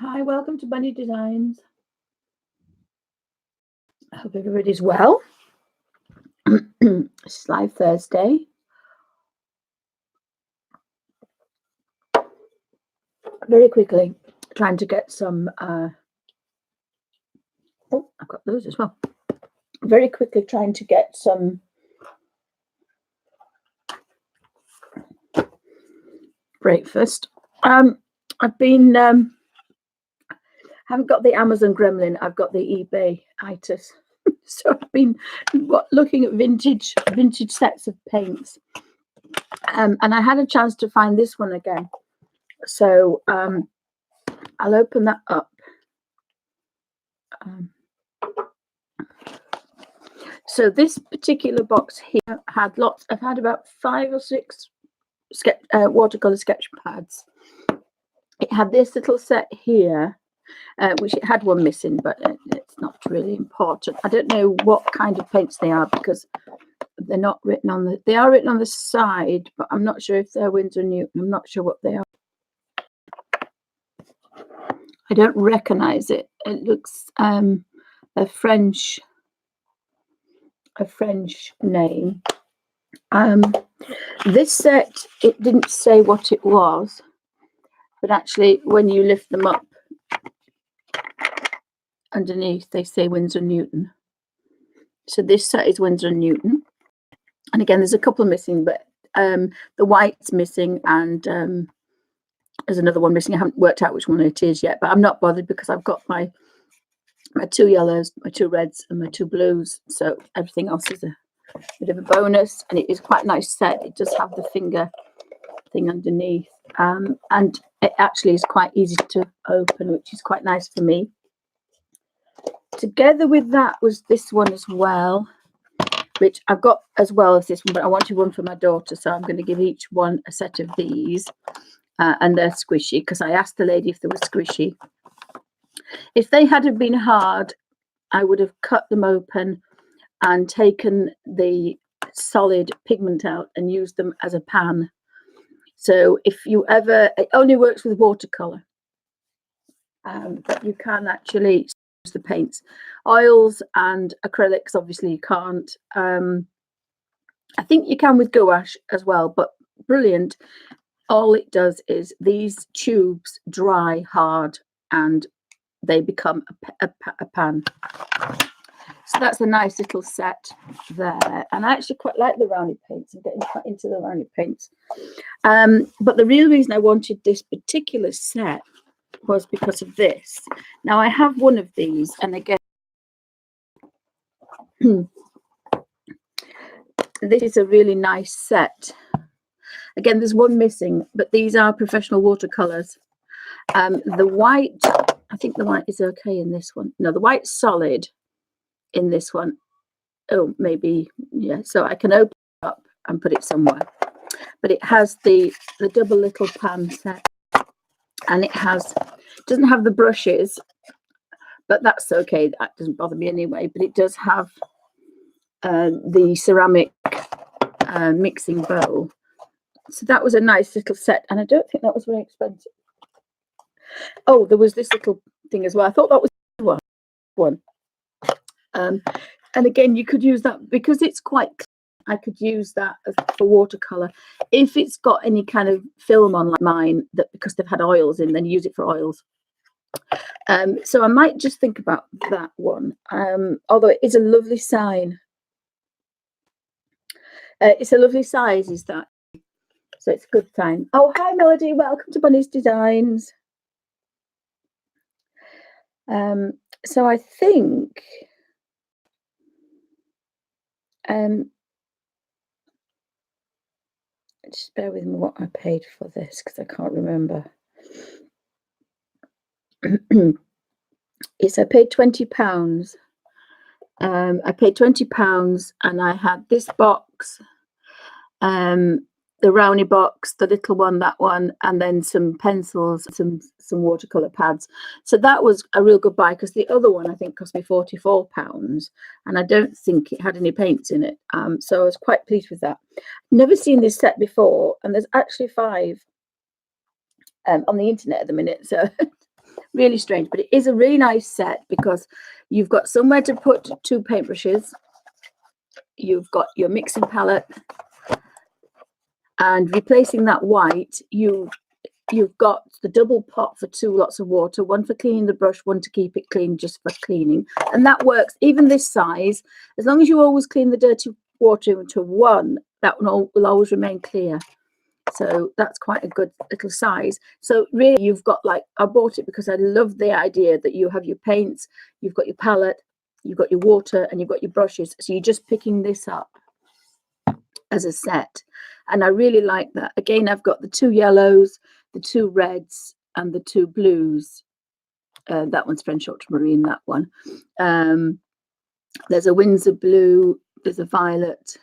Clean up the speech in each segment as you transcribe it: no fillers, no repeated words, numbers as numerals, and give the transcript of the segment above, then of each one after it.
Hi, welcome to Bunny Designs. I hope everybody's well. It's Live Thursday. Very quickly, trying to get some. Oh, I've got those as well. Very quickly, trying to get some breakfast. I've been. Haven't got the Amazon Gremlin. I've got the eBay itis. So I've been looking at vintage sets of paints, and I had a chance to find this one again. So I'll open that up. So this particular box here had lots. I've had about 5 or 6 watercolor sketch pads. It had this little set here, which it had one missing, but it's not really important. I don't know what kind of paints they are because they're not written on the. They are written on the side, but I'm not sure if they're Winsor Newton. I'm not sure what they are. I don't recognize it. It looks a French name. This set, it didn't say what it was, but actually when you lift them up underneath, they say Winsor Newton. So this set is Winsor Newton, and again there's a couple missing, but the white's missing, and there's another one missing. I haven't worked out which one it is yet, but I'm not bothered because I've got my 2 yellows, my 2 reds, and my 2 blues, so everything else is a bit of a bonus. And it is quite a nice set. It does have the finger thing underneath, and it actually is quite easy to open, which is quite nice for me. Together with that was this one as well, which I've got as well as this one, but I wanted one for my daughter, so I'm going to give each one a set of these, and they're squishy because I asked the lady if they were squishy. If they had been hard, I would have cut them open and taken the solid pigment out and used them as a pan. So if you ever, it only works with watercolor, but you can actually use the paints. Oils and acrylics, obviously you can't. I think you can with gouache as well, but brilliant. All it does is these tubes dry hard and they become a pan. So that's a nice little set there. And I actually quite like the rounded paints. I'm getting quite into the rounded paints. But the real reason I wanted this particular set was because of this. Now I have one of these, and again, this is a really nice set. Again, there's one missing, but these are professional watercolors. The white, I think the white is okay in this one. No, the white's solid in this one. Oh, maybe, yeah. So I can open it up and put it somewhere. But it has the double little pan set, and it doesn't have the brushes, but that's okay. That doesn't bother me anyway. But it does have the ceramic mixing bowl. So that was a nice little set, and I don't think that was very expensive. Oh, there was this little thing as well. I thought that was one. And again, you could use that because it's quite. I could use that for watercolor. If it's got any kind of film on like mine, that because they've had oils in, then use it for oils. So I might just think about that one. Although it is a lovely sign. It's a lovely size, is that? So it's a good sign. Oh, hi, Melody. Welcome to Bunny's Designs. So I think just bear with me what I paid for this because I can't remember. Yes, I paid £20. I paid £20, and I had this box, the Rowney box, the little one, that one, and then some pencils, some watercolor pads. So that was a real good buy because the other one I think cost me £44, and I don't think it had any paints in it. So I was quite pleased with that. Never seen this set before, and there's actually 5 on the internet at the minute. So really strange, but it is a really nice set because you've got somewhere to put 2 paintbrushes, you've got your mixing palette, and replacing that white, you've got the double pot for 2 lots of water, one for cleaning the brush, one to keep it clean just for cleaning. And that works, even this size, as long as you always clean the dirty water into one, that one will always remain clear. So that's quite a good little size. So really you've got, like, I bought it because I love the idea that you have your paints, you've got your palette, you've got your water, and you've got your brushes. So you're just picking this up as a set. And I really like that. Again, I've got the 2 yellows, the 2 reds, and the 2 blues. That one's French ultramarine, that one. There's a Windsor blue, there's a violet,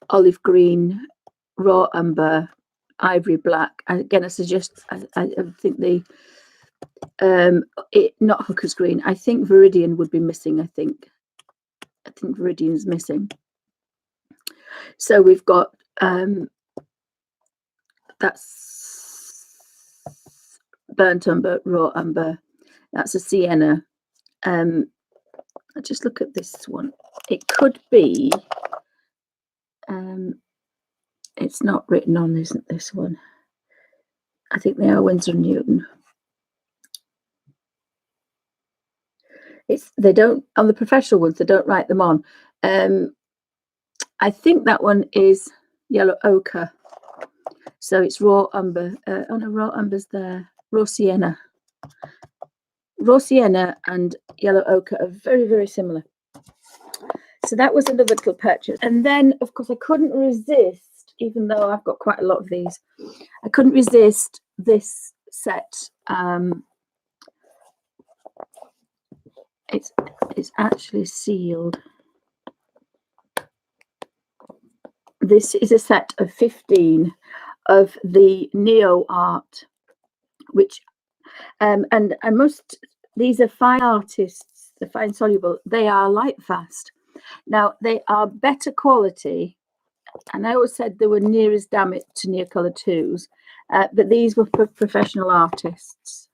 olive green, raw umber, ivory black. Again, I suggest, I think the not hooker's green. I think Viridian would be missing. I think Viridian's missing. So we've got that's burnt umber, raw umber. That's a sienna. I just look at this one. It could be. It's not written on, isn't this one? I think they are Winsor & Newton. They don't, on the professional ones, they don't write them on. I think that one is yellow ochre. So it's raw umber. Oh no, raw umber's there. Raw sienna. Raw sienna and yellow ochre are very, very similar. So that was another little purchase. And then, of course, I couldn't resist, even though I've got quite a lot of these, I couldn't resist this set. It's actually sealed. This is a set of 15 of the Neo art, which and these are fine artists, the fine soluble. They are light fast. Now they are better quality, and I always said they were near as damn it to Neocolor 2s, but these were for professional artists.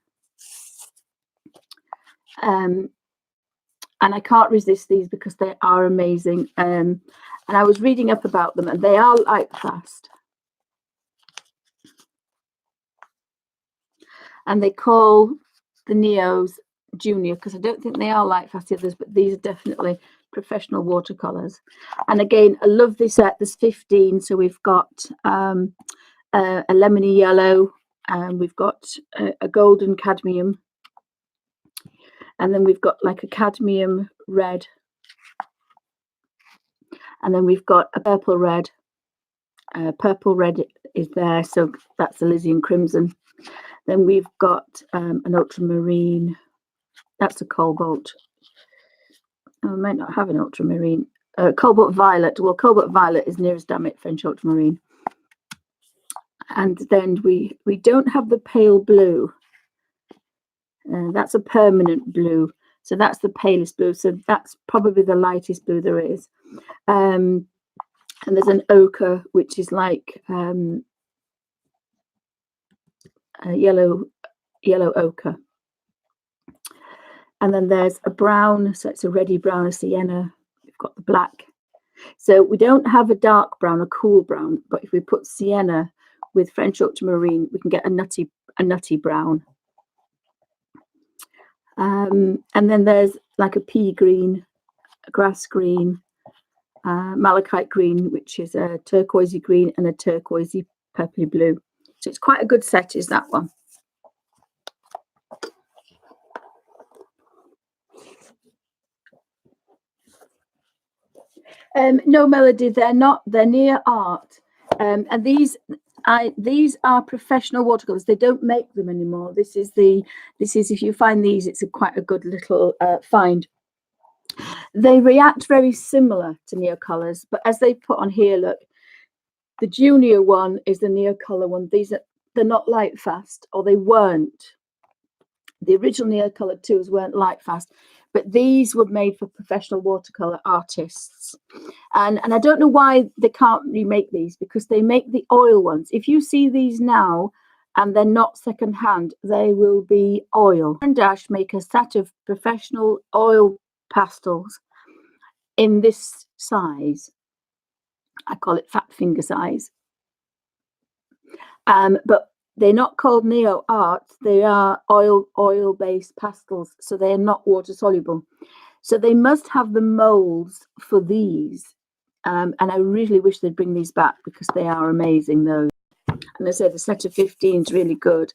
And I can't resist these because they are amazing. And I was reading up about them, and they are light fast. And they call the Neos Junior because I don't think they are light fast others, but these are definitely professional watercolors. And again, I love this set. There's 15, so we've got a lemony yellow, and we've got a golden cadmium, and then we've got like a cadmium red, and then we've got a purple red. Purple red is there, so that's Elysian crimson. Then we've got an ultramarine. That's a cobalt. Oh, I might not have an ultramarine. Cobalt violet. Well, cobalt violet is nearest damn it French ultramarine. And then we don't have the pale blue. That's a permanent blue. So that's the palest blue. So that's probably the lightest blue there is. And there's an ochre, which is like yellow ochre. And then there's a brown, so it's a reddy brown, a sienna. We've got the black. So we don't have a dark brown, a cool brown, but if we put sienna with French ultramarine, we can get a nutty brown. And then there's like a pea green, a grass green, malachite green, which is a turquoisey green, and a turquoisey purpley blue. So it's quite a good set, is that one. No, Melody, they're not. They're near art, and these are professional watercolors. They don't make them anymore. This is if you find these, it's quite a good little find. They react very similar to Neocolors, but as they put on here, look, the junior one is the Neocolor one. They're not light fast, or they weren't. The original Neocolor 2s weren't light fast, but these were made for professional watercolor artists. And I don't know why they can't remake these, because they make the oil ones. If you see these now, and they're not second hand. They will be oil. And Dash make a set of professional oil pastels in this size. I call it fat finger size. But they're not called Neo Art. They are oil-based pastels, so they are not water soluble. So they must have the molds for these. And I really wish they'd bring these back because they are amazing, those. And I said the set of 15 is really good.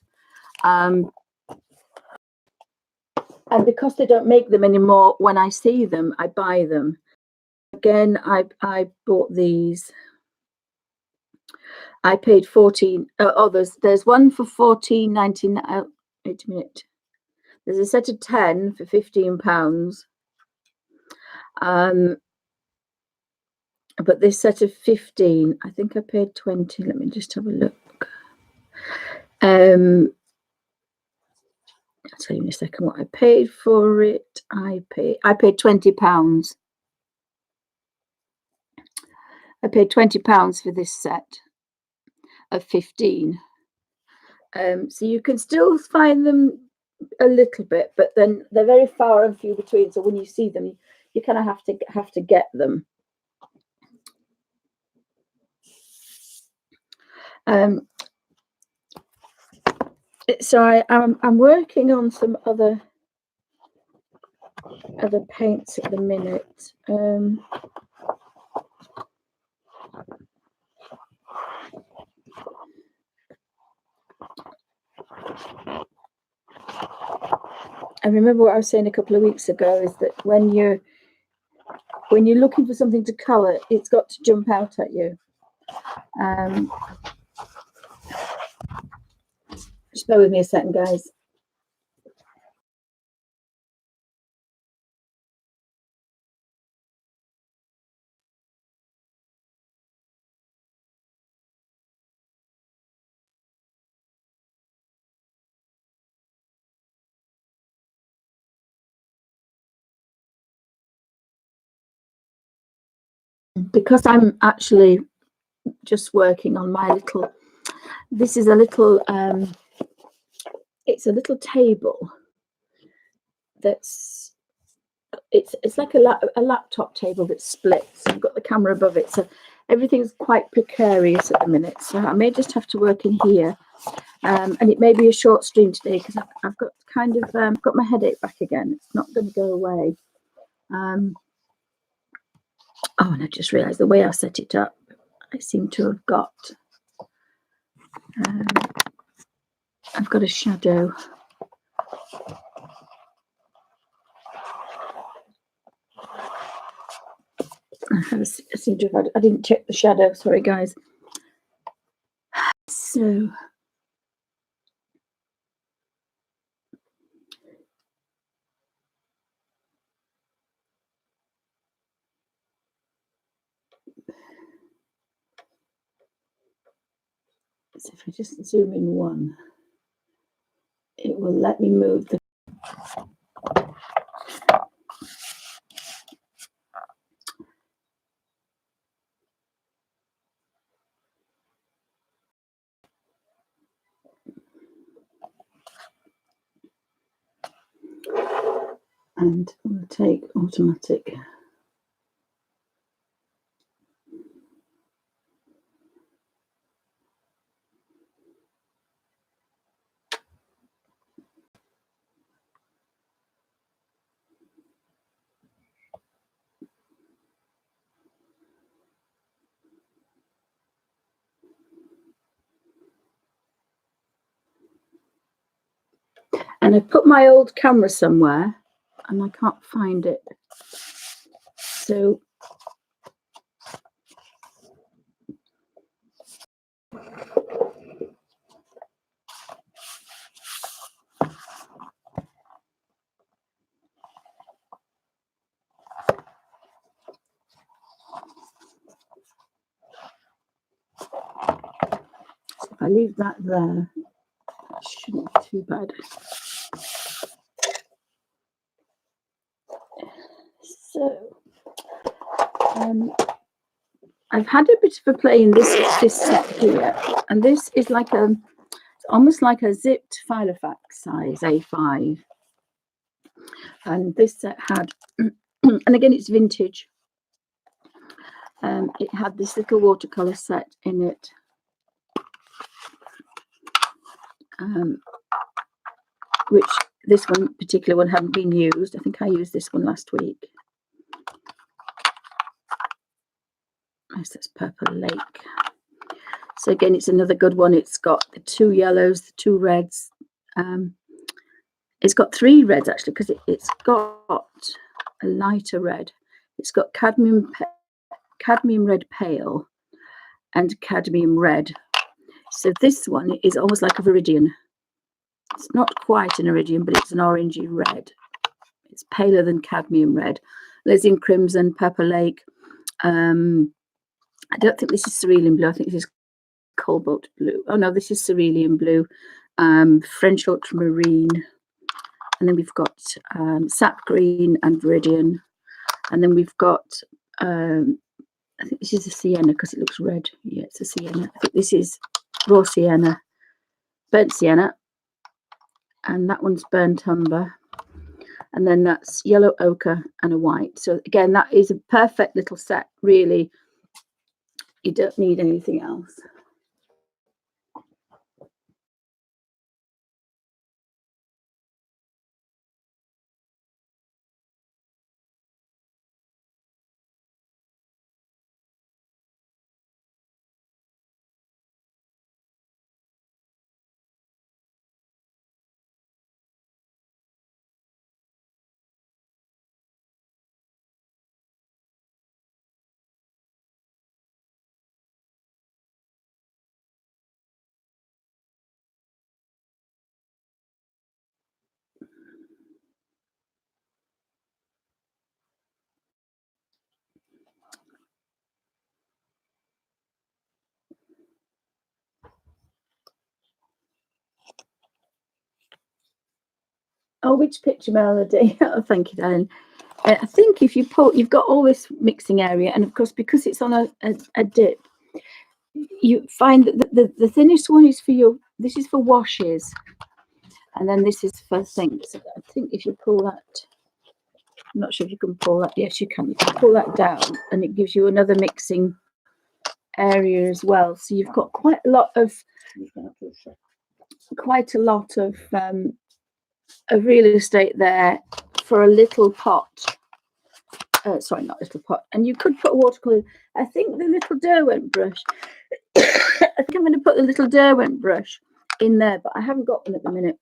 And because they don't make them anymore, when I see them, I buy them. Again, I bought these. I paid 14. There's one for 14.99. Wait a minute. There's a set of 10 for £15. But this set of 15, I think I paid 20. Let me just have a look. I'll tell you in a second what I paid for it. I paid £20. I paid £20 for this set of 15. So you can still find them a little bit, but then they're very far and few between. So when you see them, you kind of have to get them. So I'm working on some other paints at the minute. I remember what I was saying a couple of weeks ago is that when you're looking for something to colour, it's got to jump out at you. Just bear with me a second, guys. Because I'm actually just working on my little, this is a little, it's a little table that's, it's like a laptop table that splits. I've got the camera above it, so everything's quite precarious at the minute. So I may just have to work in here, and it may be a short stream today because I've got kind of got my headache back again. It's not going to go away. Oh, and I just realised the way I set it up, I seem to have got. I've got a shadow. I seem to have had, I didn't check the shadow, sorry guys. So if I just zoom in one, it will let me move the and we'll take automatic. And I put my old camera somewhere and I can't find it. So if I leave that there, that shouldn't be too bad. So I've had a bit of a play in this set here, and this is like It's almost like a zipped Filofax size A5. And this set had, and again, it's vintage. It had this little watercolor set in it. Which this one, particular one, hadn't been used. I think I used this one last week. Yes, that's Purple Lake. So again, it's another good one. It's got the 2 yellows, the 2 reds. It's got 3 reds actually, because it's got a lighter red. It's got cadmium red pale and cadmium red. So this one is almost like a viridian. It's not quite an iridium, but it's an orangey red. It's paler than cadmium red. Lysian crimson, Purple Lake. I don't think this is cerulean blue. I think this is cobalt blue. Oh no, this is cerulean blue. French ultramarine. And then we've got sap green and viridian. And then we've got, I think this is a sienna because it looks red. Yeah, it's a sienna. I think this is raw sienna, burnt sienna. And that one's burnt umber. And then that's yellow ochre and a white. So again, that is a perfect little set, really. You don't need anything else. Oh, which picture, Melody? Oh, thank you, darling. I think if you pull, you've got all this mixing area, and of course, because it's on a dip, you find that the thinnest one is for your, this is for washes, and then this is for things. So I think if you pull that, I'm not sure if you can pull that. Yes, you can. You can pull that down, and it gives you another mixing area as well. So you've got quite a lot of real estate there for a little pot. Sorry, not little pot. And you could put watercolor. I think the little Derwent brush. I think I'm going to put the little Derwent brush in there, but I haven't got one at the minute.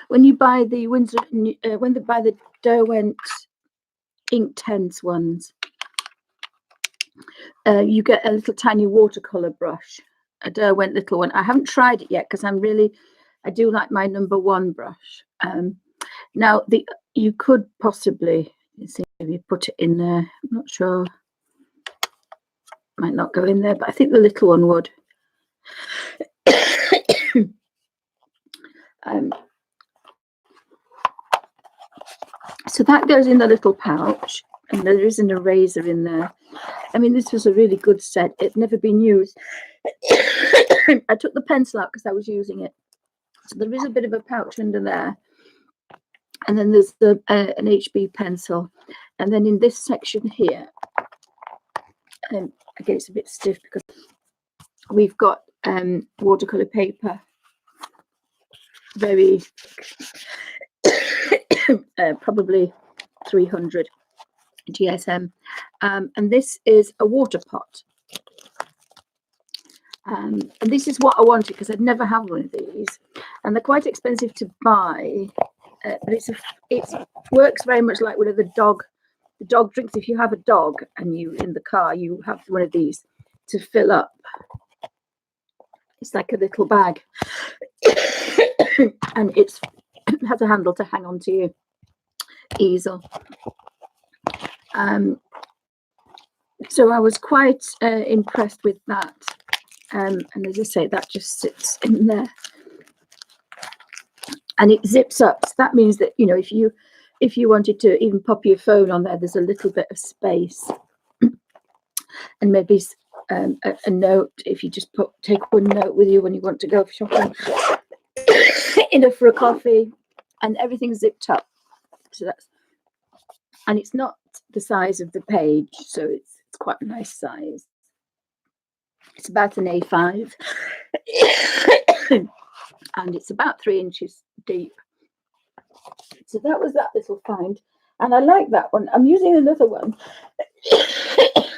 When you buy the Windsor, when they buy the Derwent Inktense ones, you get a little tiny watercolor brush, a Derwent little one. I haven't tried it yet because I do like my #1 brush. Now you could possibly, let's see if you put it in there. I'm not sure. Might not go in there, but I think the little one would. So that goes in the little pouch, and there is an eraser in there. I mean, this was a really good set. It'd never been used. I took the pencil out because I was using it. So there is a bit of a pouch under there. And then there's an HB pencil. And then in this section here, again, it's a bit stiff because we've got watercolor paper, very probably 300 GSM, and this is a water pot, and this is what I wanted because I'd never had one of these, and they're quite expensive to buy, but it works very much like one of the dog drinks. If you have a dog and you in the car, you have one of these to fill up. It's like a little bag, and it has a handle to hang on to your easel. So I was quite impressed with that, and as I say, that just sits in there, and it zips up. So that means that, you know, if you wanted to even pop your phone on there, there's a little bit of space, and maybe a note, if you just take one note with you when you want to go shopping, enough for a coffee, and everything's zipped up. So that's, and it's not the size of the page, so it's quite a nice size. It's about an A5 and it's about 3 inches deep. So that was that little find, and I like that one. I'm using another one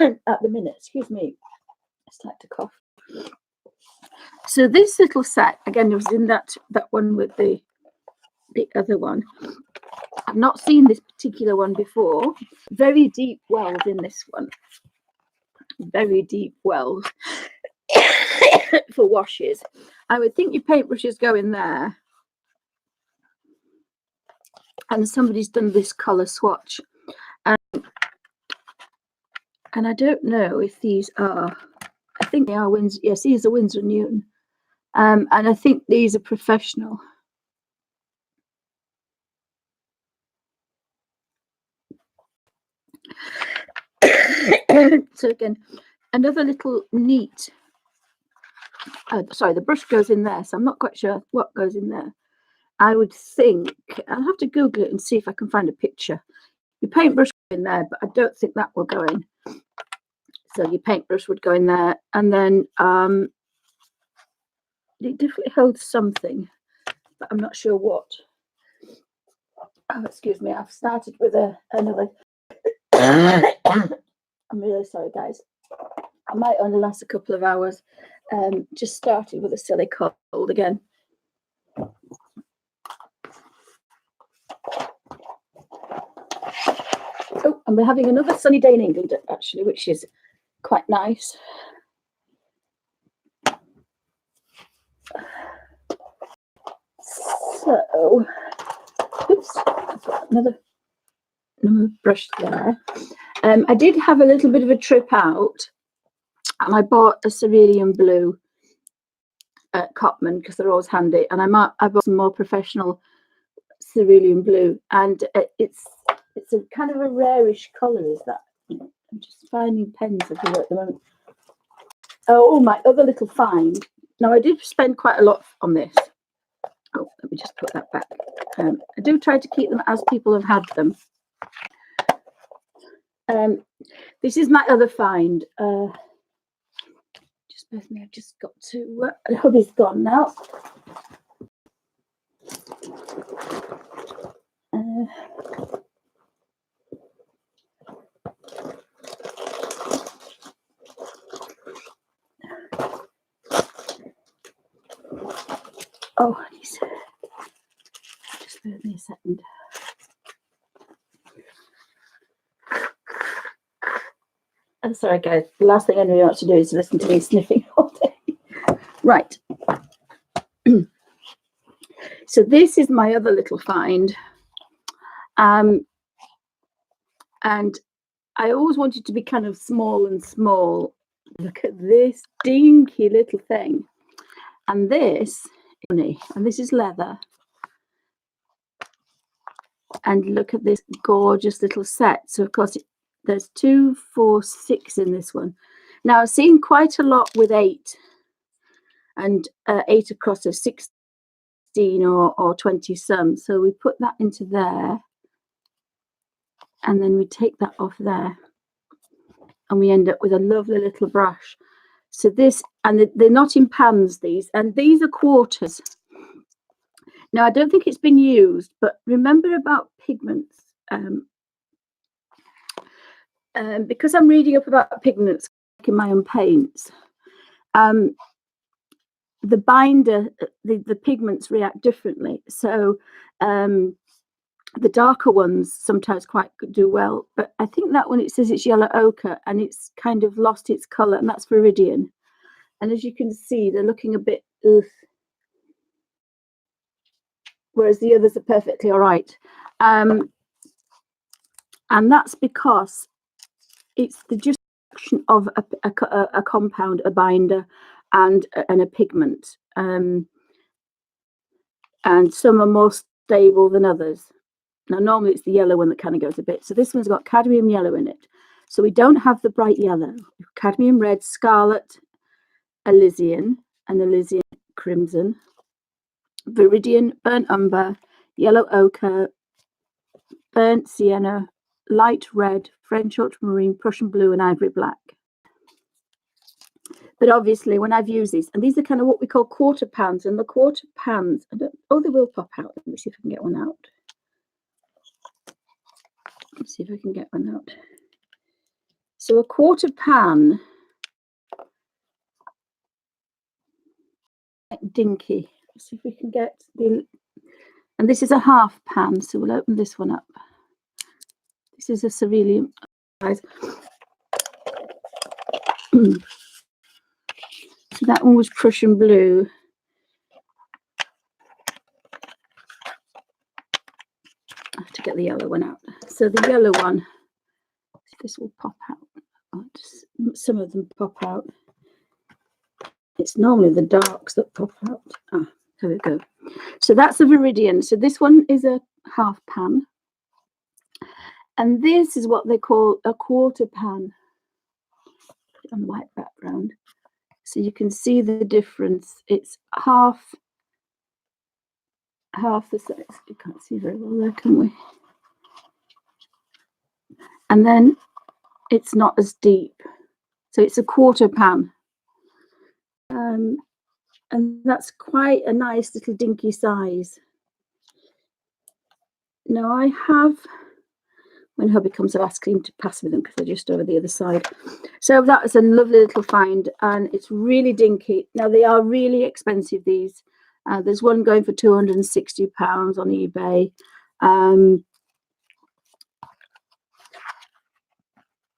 at the minute. Excuse me, I start to cough. So this little set, again, it was in that one with the other one. I've not seen this particular one before. Very deep wells in this one. Very deep wells for washes. I would think your paintbrushes go in there. And somebody's done this colour swatch. And I don't know if these are, I think they are Winsor. Yes, these are Winsor & Newton. And I think these are professional. So again, another little neat, sorry, the brush goes in there, so I'm not quite sure what goes in there. I would think, I'll have to Google it and see if I can find a picture. Your paintbrush goes in there, but I don't think that will go in. So your paintbrush would go in there, and then it definitely holds something, but I'm not sure what. Oh, excuse me, I've started with another. I'm really sorry, guys. I might only last a couple of hours. Just started with a silly cold again. Oh, and we're having another sunny day in England, actually, which is quite nice. So, oops, I've got another brush there. I did have a little bit of a trip out, and I bought a cerulean blue at Cotman because they're always handy, and I bought some more professional cerulean blue, and it's a kind of a rarish colour. Is that? I'm just finding pens everywhere at the moment. Oh, my other little find. Now, I did spend quite a lot on this. Oh, let me just put that back. I do try to keep them as people have had them. This is my other find. Just bear with me, I've just got to. The hubby's gone now. Oh, just bear with me a second. I'm sorry, guys. The last thing anybody wants to do is listen to me sniffing all day. Right. So this is my other little find. And I always wanted to be kind of small and small. Look at this dinky little thing. And this is leather. And look at this gorgeous little set. So, of course, there's 2, 4, 6 in this one. Now, I've seen quite a lot with 8 and 8 across a 16 or 20 some. So we put that into there. And then we take that off there. And we end up with a lovely little brush. So this, and they're not in pans, these, and these are quarters. Now, I don't think it's been used, but remember about pigments. Because I'm reading up about pigments in my own paints, the binder, the pigments react differently. So the darker ones sometimes quite do well, but I think that one, it says it's yellow ochre and it's kind of lost its colour, and that's Viridian. And as you can see, they're looking a bit ugh, whereas the others are perfectly all right. And that's because it's the junction of a compound, a binder, and a pigment. And some are more stable than others. Now, normally it's the yellow one that kind of goes a bit. So this one's got cadmium yellow in it. So we don't have the bright yellow. Cadmium red, scarlet, alizarin, and alizarin crimson, viridian, burnt umber, yellow ochre, burnt sienna, light red, French ultramarine, Prussian blue, and ivory black. But obviously, when I've used these, and these are kind of what we call quarter pans, and the quarter pans, oh, they will pop out. Let me see if I can get one out. Let's see if I can get one out. So a quarter pan, dinky. Let's see if we can get the, and this is a half pan, so we'll open this one up. This is a cerulean size. So that one was Prussian blue. I have to get the yellow one out. So the yellow one, this will pop out. Oh, some of them pop out. It's normally the darks that pop out. Ah, there we go. So that's a viridian. So this one is a half pan. And this is what they call a quarter pan on the white background. So you can see the difference. It's half the size. You can't see very well there, can we? And then it's not as deep. So it's a quarter pan. And that's quite a nice little dinky size. Now I have, when hubby comes, I've asked him to pass me them because they're just over the other side. So that is a lovely little find, and it's really dinky. Now they are really expensive, these. There's one going for £260 on eBay.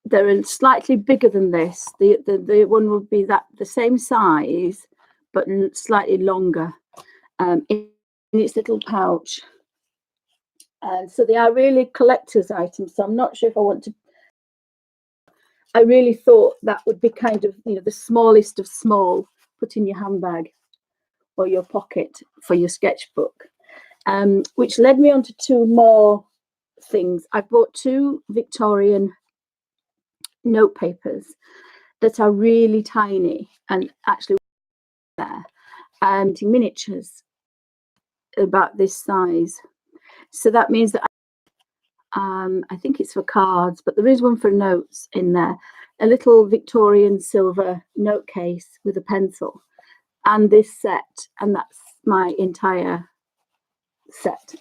They're slightly bigger than this. The one will be the same size, but slightly longer in its little pouch. And so they are really collector's items. So I'm not sure if I want to. I really thought that would be kind of, the smallest of small, put in your handbag or your pocket for your sketchbook, which led me on to two more things. I bought two Victorian note papers that are really tiny and actually there, and miniatures about this size. So that means that I think it's for cards, but there is one for notes in there. A little Victorian silver note case with a pencil, and this set, and that's my entire set.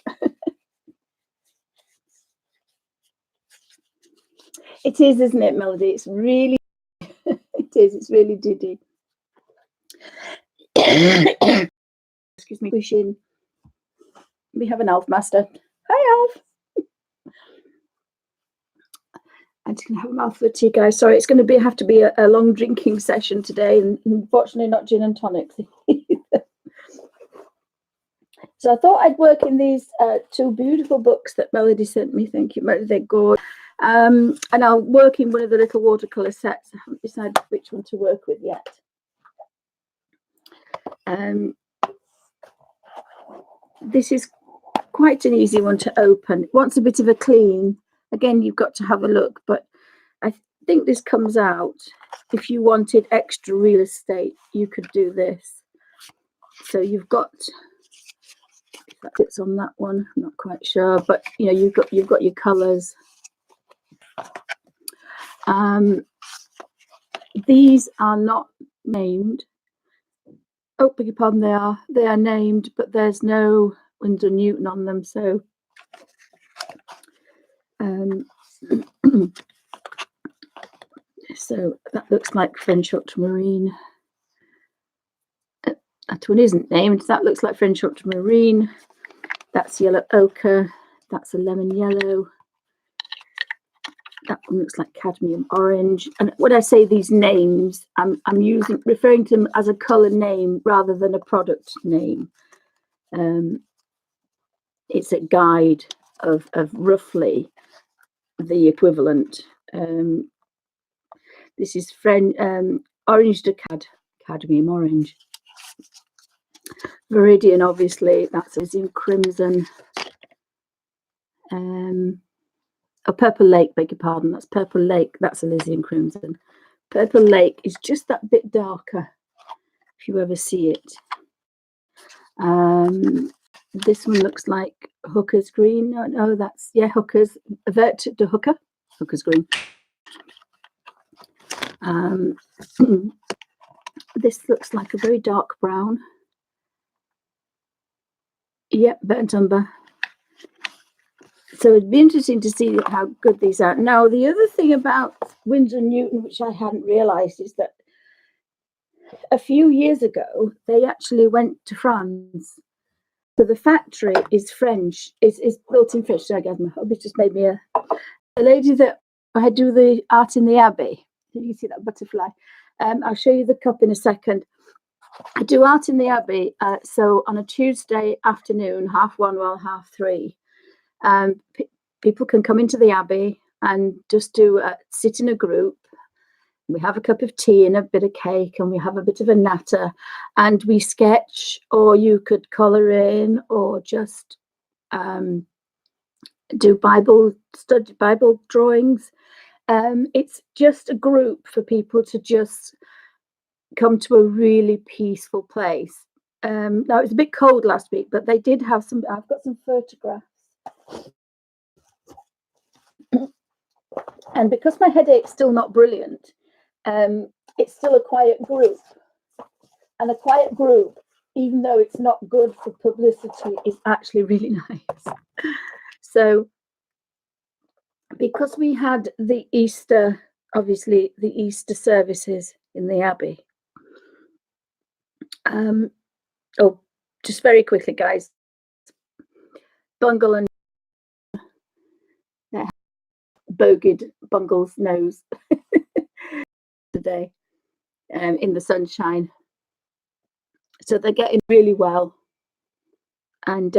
It is, isn't it, Melody? It's really, it is. It's really diddy. Excuse me. Wishing we have an elf master. Hi, elf. I'm just going to have a mouthful of tea, guys. Sorry, it's going to have to be a long drinking session today, and unfortunately not gin and tonics. So I thought I'd work in these two beautiful books that Melody sent me. Thank you, Melody. They're gorgeous. And I'll work in one of the little watercolour sets. I haven't decided which one to work with yet. This is quite an easy one to open. It wants a bit of a clean. Again, you've got to have a look, but I think this comes out. If you wanted extra real estate, you could do this. So you've got, if that fits on that one, I'm not quite sure, but you've got your colours. These are not named. Oh, beg your pardon, they are named, but there's no Winsor Newton on them. So so that looks like French ultramarine. That one isn't named. That looks like French ultramarine. That's yellow ochre. That's a lemon yellow. That one looks like cadmium orange. And when I say these names, I'm referring to them as a colour name rather than a product name. It's a guide of roughly the equivalent. This is orange de cadmium orange. Viridian, obviously, that's in crimson. Purple Lake, beg your pardon. That's Purple Lake. That's Elysian Crimson. Purple Lake is just that bit darker, if you ever see it. This one looks like Hooker's Green. No, that's, yeah, Hooker's, Vert de Hooker, Hooker's Green. This looks like a very dark brown. Yep, burnt umber. So it'd be interesting to see how good these are. Now, the other thing about Winsor & Newton, which I hadn't realised, is that a few years ago, they actually went to France. So the factory is French, is built in French. So I guess my hubby just made me a lady that I do the art in the Abbey. You see that butterfly? I'll show you the cup in a second. I do art in the Abbey. So on a Tuesday afternoon, 1:30, well, 3:30, people can come into the Abbey and just do sit in a group. We have a cup of tea and a bit of cake, and we have a bit of a natter, and we sketch, or you could colour in, or just do Bible study, Bible drawings. It's just a group for people to just come to a really peaceful place. Now, it was a bit cold last week, but they did have some. I've got some photographs. And because my headache's still not brilliant, it's still a quiet group. And a quiet group, even though it's not good for publicity, is actually really nice. So because we had the Easter, obviously the Easter services in the Abbey. Oh, just very quickly, guys. Bungle and bogeyed Bungle's nose today in the sunshine. So they're getting really well. And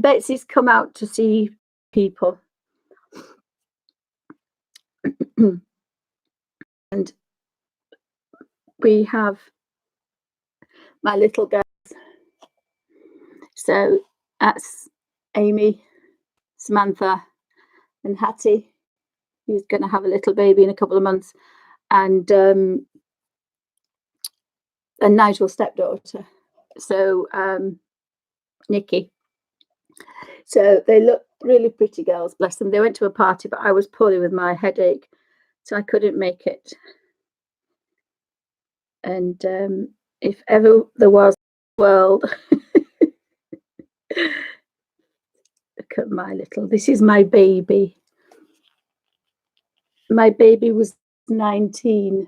Betsy's come out to see people. And we have my little girls. So that's Amy, Samantha, and Hattie, who's going to have a little baby in a couple of months, and Nigel's stepdaughter. So Nikki. So they look really pretty girls, bless them. They went to a party, but I was poorly with my headache, so I couldn't make it. And if ever there was a world, look at my little, this is my baby. My baby was 19.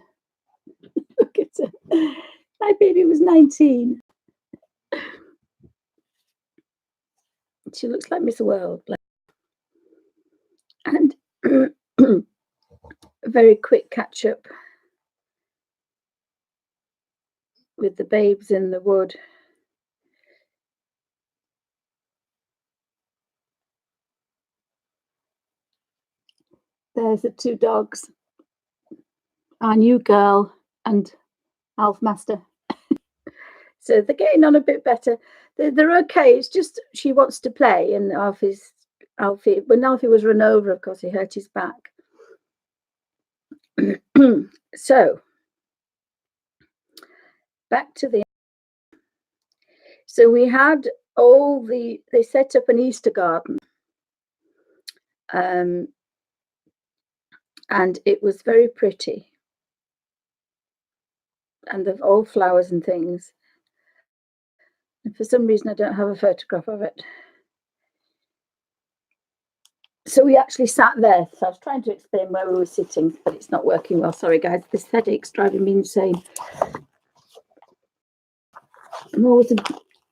Look at her. My baby was 19. She looks like Miss World. And a very quick catch up with the babes in the wood. There's the two dogs, our new girl and Alf Master. So they're getting on a bit better. They're okay. It's just she wants to play, and Alfie, when Alfie was run over, of course, he hurt his back. So back to the. So we had they set up an Easter garden. And it was very pretty. And they've all flowers and things. And for some reason, I don't have a photograph of it. So we actually sat there. So I was trying to explain where we were sitting, but it's not working well. Sorry, guys. This headache's driving me insane. I'm always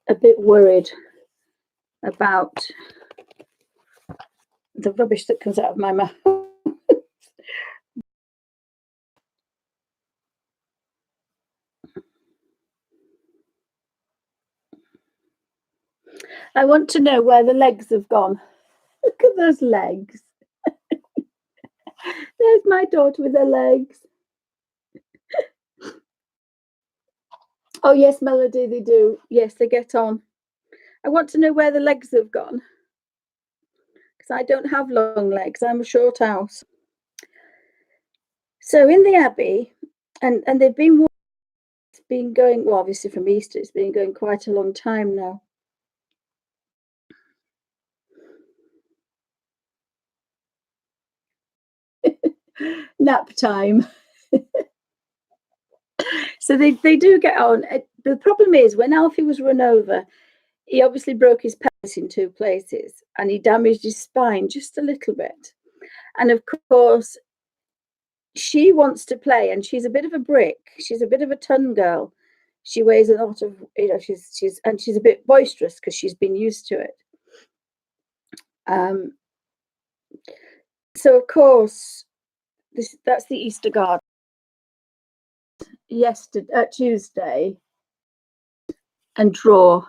a bit worried about the rubbish that comes out of my mouth. I want to know where the legs have gone. Look at those legs. There's my daughter with her legs. Oh, yes, Melody, they do. Yes, they get on. I want to know where the legs have gone. legs. I don't have long legs. I'm a short house. So in the Abbey, and they've been going, well, obviously from Easter, it's been going quite a long time now. Nap time. So they do get on. The problem is when Alfie was run over, he obviously broke his pelvis in two places and he damaged his spine just a little bit. And of course, she wants to play and she's a bit of a brick. She's a bit of a ton girl. She weighs a lot of, she's a bit boisterous because she's been used to it. So of course, that's the Easter garden. Tuesday, and draw.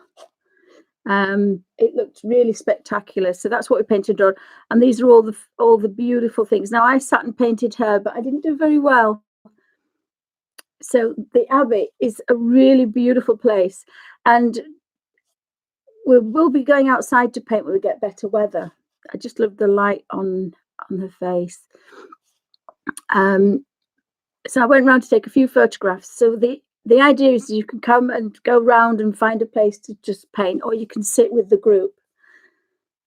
It looked really spectacular. So that's what we painted on. And these are all the beautiful things. Now I sat and painted her, but I didn't do very well. So the Abbey is a really beautiful place, and we'll be going outside to paint when we get better weather. I just love the light on her face. So I went around to take a few photographs. So the idea is you can come and go round and find a place to just paint, or you can sit with the group.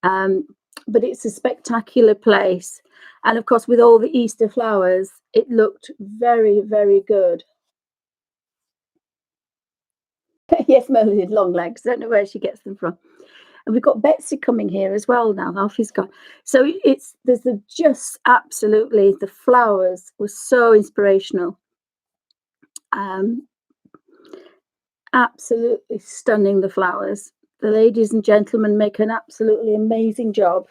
But it's a spectacular place. And of course, with all the Easter flowers, it looked very, very good. Yes, Merlin did long legs. Don't know where she gets them from. And we've got Betsy coming here as well now. Alfie's gone. So just absolutely, the flowers were so inspirational. Absolutely stunning, the flowers. The ladies and gentlemen make an absolutely amazing job.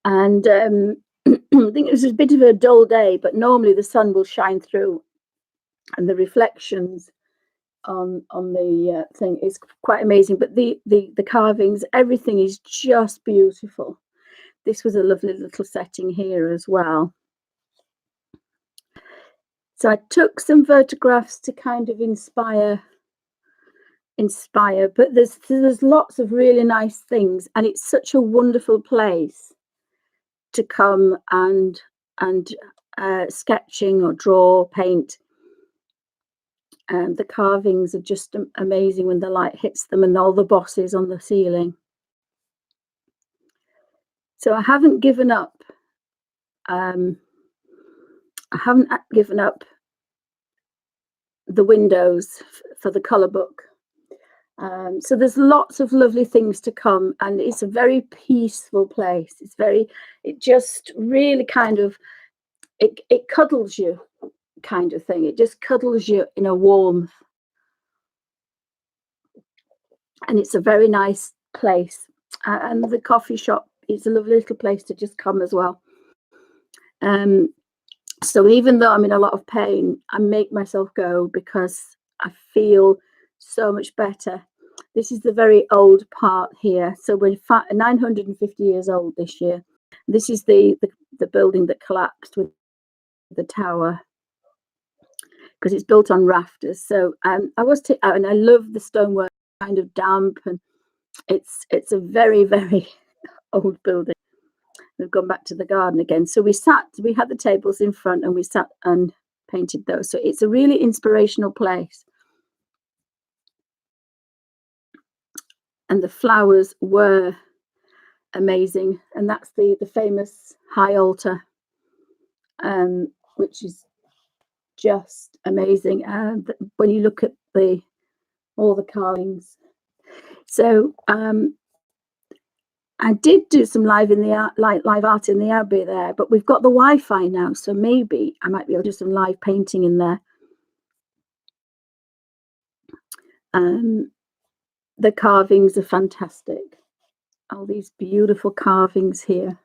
And I think it was a bit of a dull day, but normally the sun will shine through and the reflections on the thing is quite amazing. But the carvings, everything is just beautiful. This was a lovely little setting here as well. So I took some photographs to kind of inspire, but there's lots of really nice things, and it's such a wonderful place to come and sketching or draw, paint. The carvings are just amazing when the light hits them, and all the bosses on the ceiling. So I haven't given up. I haven't given up the windows for the colour book. So there's lots of lovely things to come, and it's a very peaceful place. It just really kind of, it cuddles you, kind of thing. It just cuddles you in a warmth. And it's a very nice place. And the coffee shop is a lovely little place to just come as well. So even though I'm in a lot of pain, I make myself go because I feel so much better. This is the very old part here. So we're 950 years old this year. This is the building that collapsed with the tower because it's built on rafters. So I was out, and I love the stonework, kind of damp, and it's a very, very old building. We've gone back to the garden again. So we had the tables in front and we sat and painted those. So it's a really inspirational place. And the flowers were amazing. And that's the famous high altar, which is just amazing. And when you look at all the carvings. So I did do some live art in the Abbey there, but we've got the Wi-Fi now, so maybe I might be able to do some live painting in there. The carvings are fantastic. All these beautiful carvings here.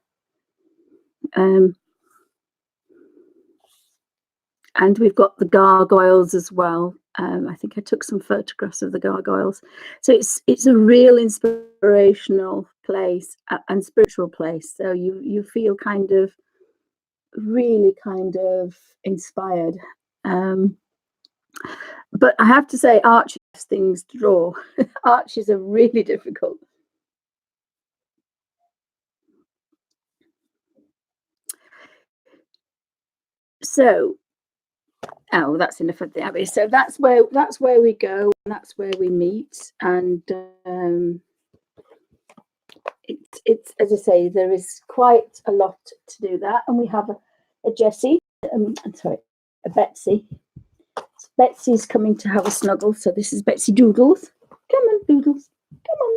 And we've got the gargoyles as well. I think I took some photographs of the gargoyles. So it's a real inspirational place and spiritual place. So you feel kind of really kind of inspired. But I have to say, Archie things to draw. Arches are really difficult. So, oh, that's enough of the Abbey. So that's where we go, and that's where we meet. And it's as I say, there is quite a lot to do that. And we have a Jessie, I'm sorry, a Betsy. So Betsy's coming to have a snuggle. So this is Betsy Doodles. Come on, Doodles. Come on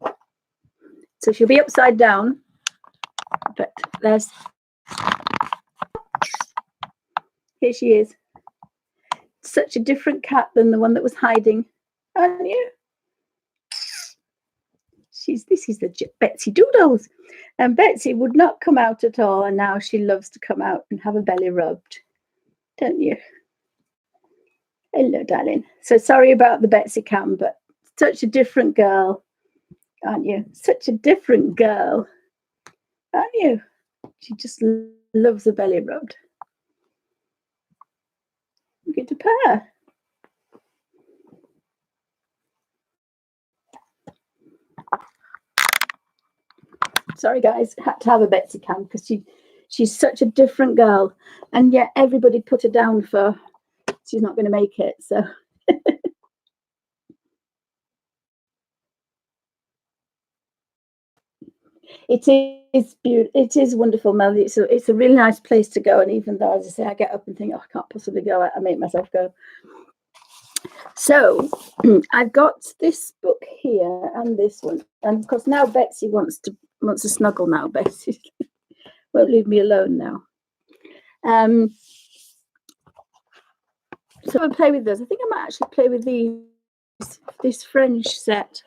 then. So she'll be upside down. But there's, here she is. Such a different cat than the one that was hiding, aren't you? This is the Betsy Doodles, and Betsy would not come out at all, and now she loves to come out and have a belly rubbed, don't you? Hello, darling. So sorry about the Betsy cam, but such a different girl, aren't you? Such a different girl, aren't you? She just loves a belly rubbed. Good to purr. Sorry, guys, had to have a Betsy cam because she's such a different girl, and yet everybody put her down for she's not going to make it. So it is beautiful. It is wonderful, Melody. It's a really nice place to go. And even though, as I say, I get up and think, oh, I can't possibly go, I make myself go. So I've got this book here and this one, and of course now Betsy wants to snuggle now. Betsy won't leave me alone now. So I'll play with this. I think I might actually play with this French set.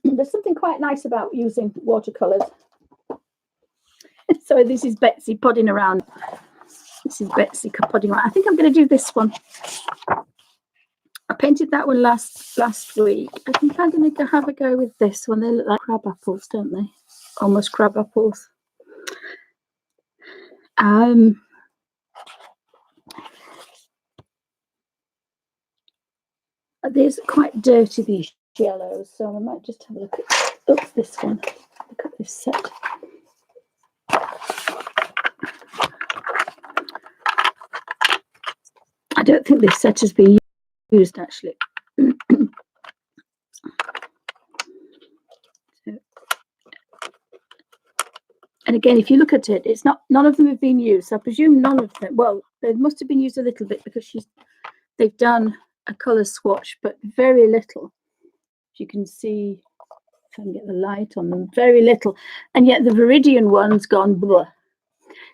There's something quite nice about using watercolors. So this is Betsy podding around. This is Betsy podding around. I think I'm going to do this one. I painted that one last week. I think I'm going to have a go with this one. They look like crab apples, don't they? Almost crab apples. These are quite dirty, these yellows, so I might just have a look at this one. Look at this set. I don't think this set has been used actually. And again, if you look at it, it's not, none of them have been used. So I presume none of them, well, they must have been used a little bit because they've done a colour swatch, but very little. You can see, if I can get the light on them, very little. And yet the Viridian one's gone blah.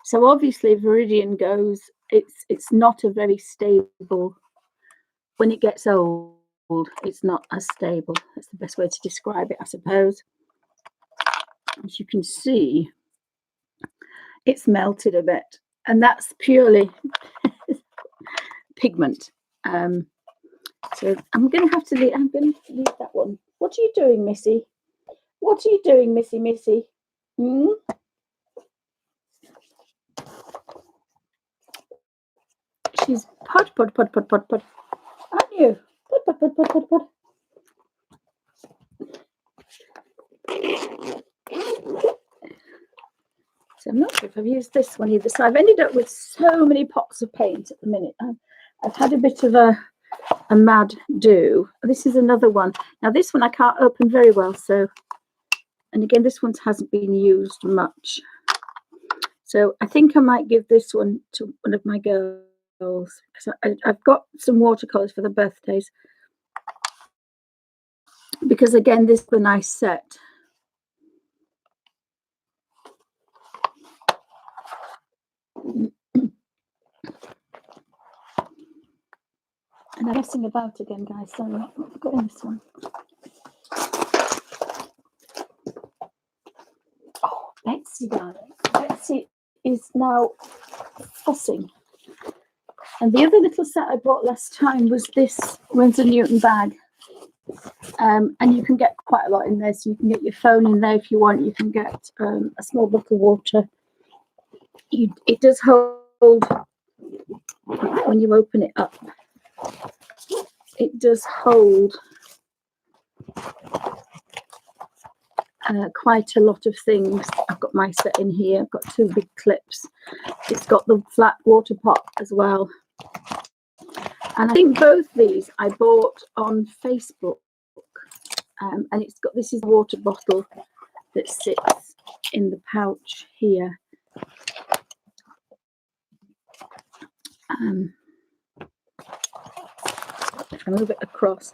So obviously Viridian goes, it's not a very stable, when it gets old, it's not as stable. That's the best way to describe it, I suppose. As you can see, it's melted a bit, and that's purely pigment. So I'm going to have to leave. I'm going to leave that one. What are you doing, Missy? What are you doing, Missy? Hmm? She's pod. Aren't you? Pod. So I'm not sure if I've used this one either. So I've ended up with so many pots of paint at the minute. I've had a bit of a mad do. This is another one. Now this one I can't open very well. So, and again, this one hasn't been used much. So I think I might give this one to one of my girls. So I've got some watercolors for the birthdays. Because again, this is a nice set. And I'm messing about again, guys. Sorry, I've forgotten this one. Oh, Betsy, darling. Betsy is now fussing. And the other little set I bought last time was this Winsor Newton bag. And you can get quite a lot in there. So you can get your phone in there if you want. You can get a small bottle of water. It does hold when you open it up, it does hold quite a lot of things. I've got my set in here. I've got 2 big clips. It's got the flat water pot as well. And I think both these I bought on Facebook. And it's got, this is a water bottle that sits in the pouch here. If I move it across,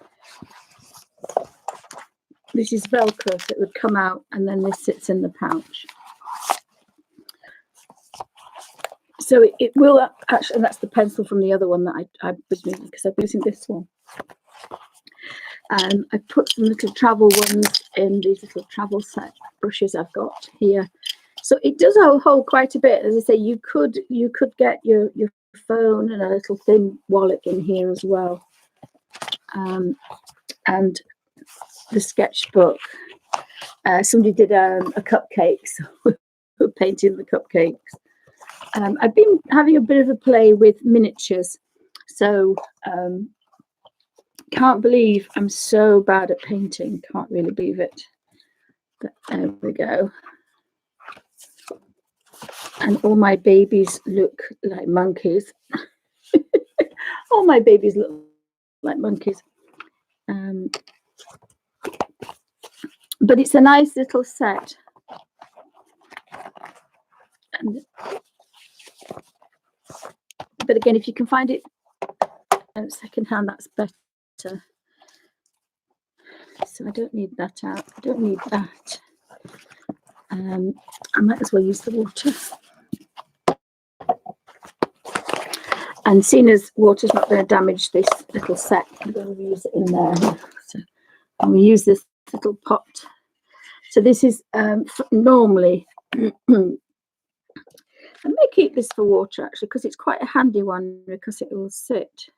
this is Velcro, so it would come out, and then this sits in the pouch. So it will actually, and that's the pencil from the other one that I was using, because I'm using this one. I put some little travel ones in these little travel set brushes I've got here. So it does hold quite a bit. As I say, you could get your phone and a little thin wallet in here as well. And the sketchbook. Somebody did a cupcake, so we're painting the cupcakes. I've been having a bit of a play with miniatures, so can't believe I'm so bad at painting. Can't really believe it. But there we go. And all my babies look like monkeys. All my babies look like monkeys. But it's a nice little set. But again, if you can find it secondhand, that's better. So I don't need that out. I don't need that. I might as well use the water. And seeing as water's not going to damage this little set, I'm going to use it in there. So I'm going to use this little pot. So this is normally, I may keep this for water actually, because it's quite a handy one, because it will sit.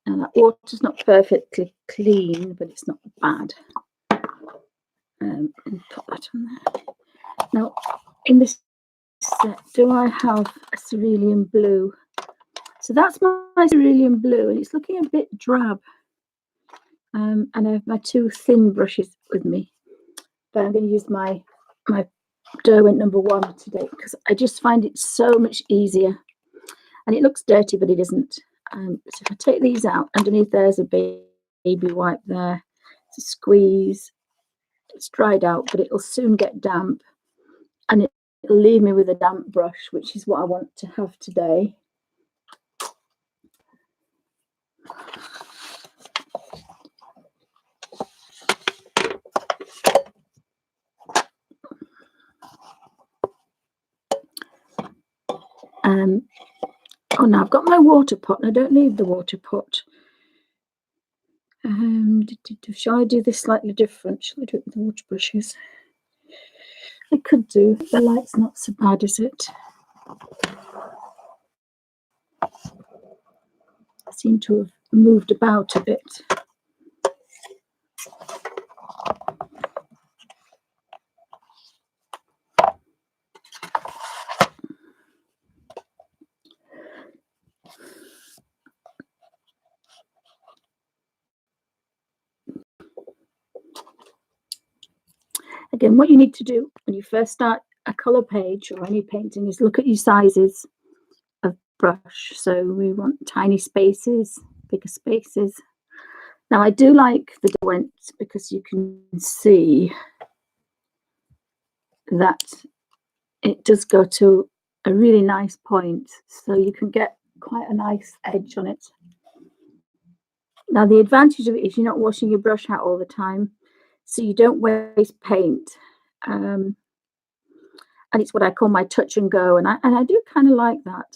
And that water's not perfectly clean, but it's not bad. And put that on there. Now, in this set, do I have a cerulean blue? So that's my cerulean blue, and it's looking a bit drab. And I have my 2 thin brushes with me. But I'm going to use my Derwent number 1 today, because I just find it so much easier. And it looks dirty, but it isn't. So if I take these out, underneath there's a baby wipe there. It's a squeeze. It's dried out, but it'll soon get damp. And it'll leave me with a damp brush, which is what I want to have today. Oh, now I've got my water pot, and I don't need the water pot. Shall I do this slightly different? Shall I do it with the water brushes? I could do. The light's not so bad, is it? I seem to have moved about a bit. Again, what you need to do when you first start a colour page or any painting is look at your sizes of brush. So we want tiny spaces, bigger spaces. Now I do like the Derwent because you can see that it does go to a really nice point, so you can get quite a nice edge on it. Now the advantage of it is you're not washing your brush out all the time, so you don't waste paint. And it's what I call my touch and go, and I do kind of like that.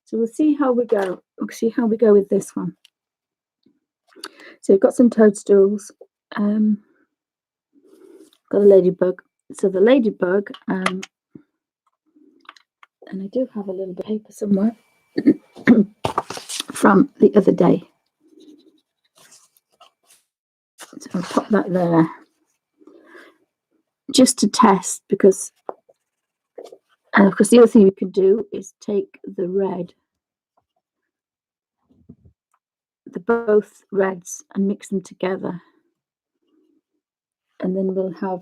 So we'll see how we go. We'll see how we go with this one. So we've got some toadstools. Got a ladybug. So the ladybug, and I do have a little bit of paper somewhere from the other day. So I'll pop that there just to test, because And of course, the other thing you can do is take the red, both reds, and mix them together. And then we'll have,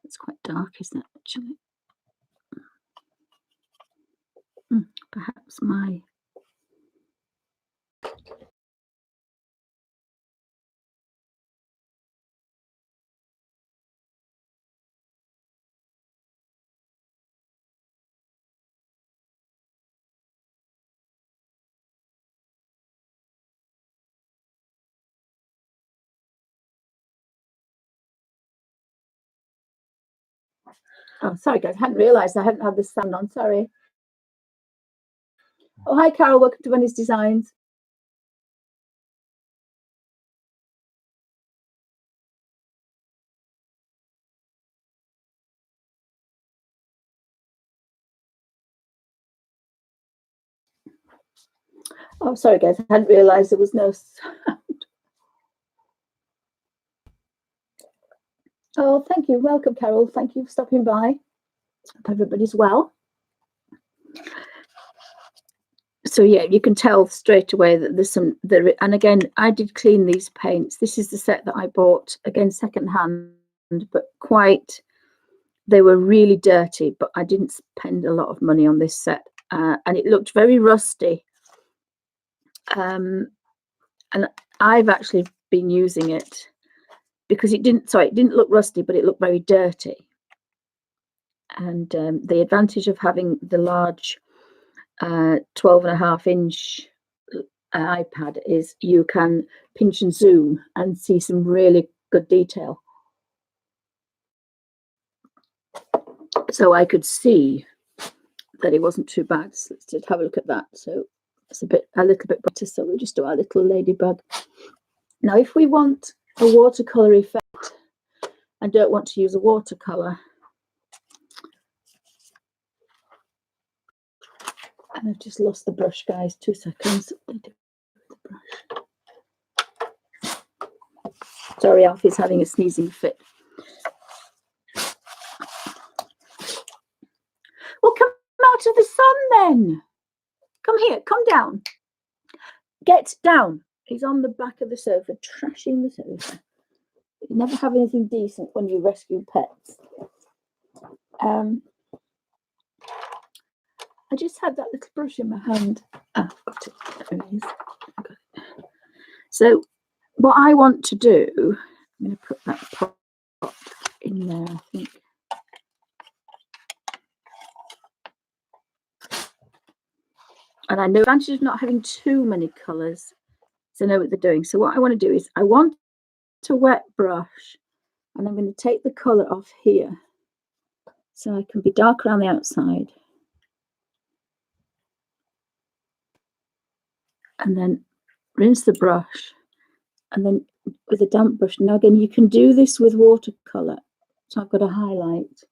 it's quite dark, isn't it, actually? Perhaps my, oh, sorry guys, I hadn't realised I hadn't had the sound on, sorry. Oh, hi Carol, welcome to Wendy's Designs. Oh, sorry guys, I hadn't realised there was no sound. Oh, thank you. Welcome, Carol. Thank you for stopping by. Hope everybody's well. So yeah, you can tell straight away that there's some there. And again, I did clean these paints. This is the set that I bought, again secondhand, but they were really dirty. But I didn't spend a lot of money on this set, and it looked very rusty. And I've actually been using it because it didn't look rusty, but it looked very dirty. And the advantage of having the large 12.5-inch iPad is you can pinch and zoom and see some really good detail. So I could see that it wasn't too bad. So let's just have a look at that. So it's a little bit brighter. So we'll just do our little ladybug. Now, if we want a watercolor effect and don't want to use a watercolor, and I've just lost the brush, guys. 2 seconds. Sorry, Alfie's having a sneezing fit. Well, come out of the sun then. Come here, come down. Get down. He's on the back of the sofa, trashing the sofa. You never have anything decent when you rescue pets. I just had that little brush in my hand. Ah, got it. There it is. Got it. So what I want to do, I'm going to put that pot in there, I think. And I know the advantage of not having too many colours, so I know what they're doing. So what I want to do is I want a wet brush, and I'm going to take the colour off here so I can be dark around the outside. And then rinse the brush, and then with a damp brush. Now again, you can do this with watercolour. So I've got a highlight.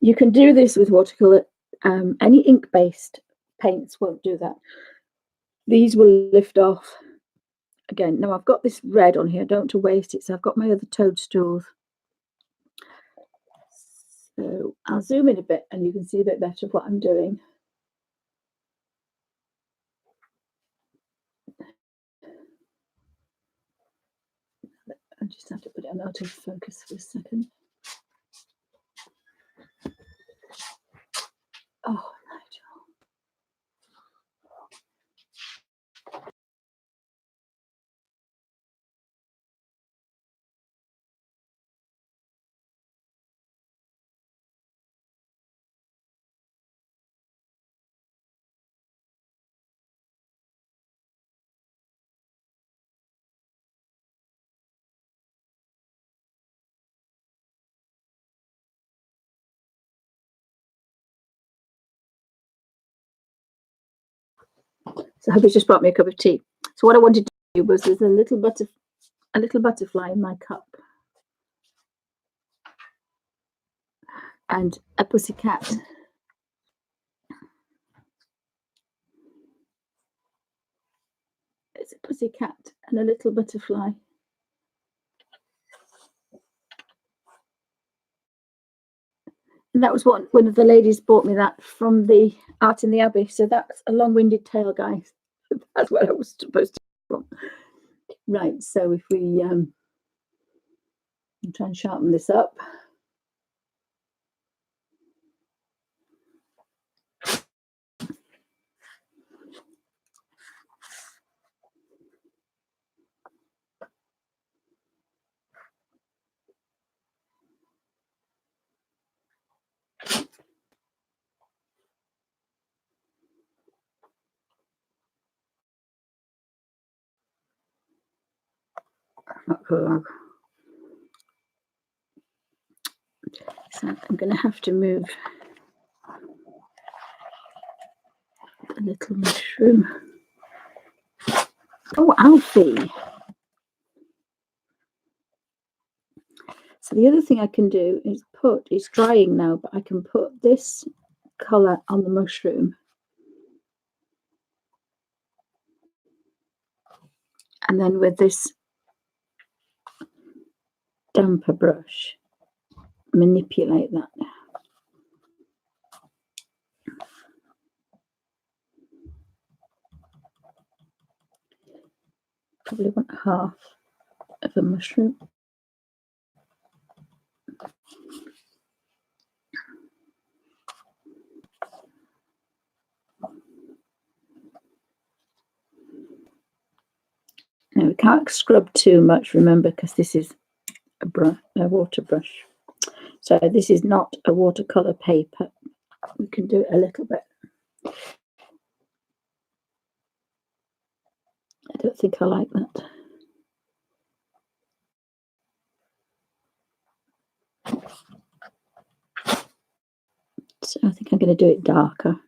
You can do this with watercolour. Any ink-based paints won't do that. These will lift off. Again, now I've got this red on here. I don't want to waste it, so I've got my other toadstools. So I'll zoom in a bit and you can see a bit better of what I'm doing. I just have to put it on autofocus for a second. Oh, Nigel. So I hope it's just brought me a cup of tea. So what I wanted to do was there's a little butterfly in my cup. And a pussycat. It's a pussycat and a little butterfly. And that was what one of the ladies bought me that from the Art in the Abbey. So that's a long-winded tale, guys. That's what I was supposed to from. Right, so if we try and sharpen this up. So I'm going to have to move the little mushroom. Oh, Alfie. So the other thing I can do is it's drying now, but I can put this colour on the mushroom. And then with this damper brush, manipulate that. Probably want half of a mushroom. Now we can't scrub too much, remember, because this is a water brush. So this is not a watercolour paper. We can do it a little bit. I don't think I like that. So I think I'm going to do it darker.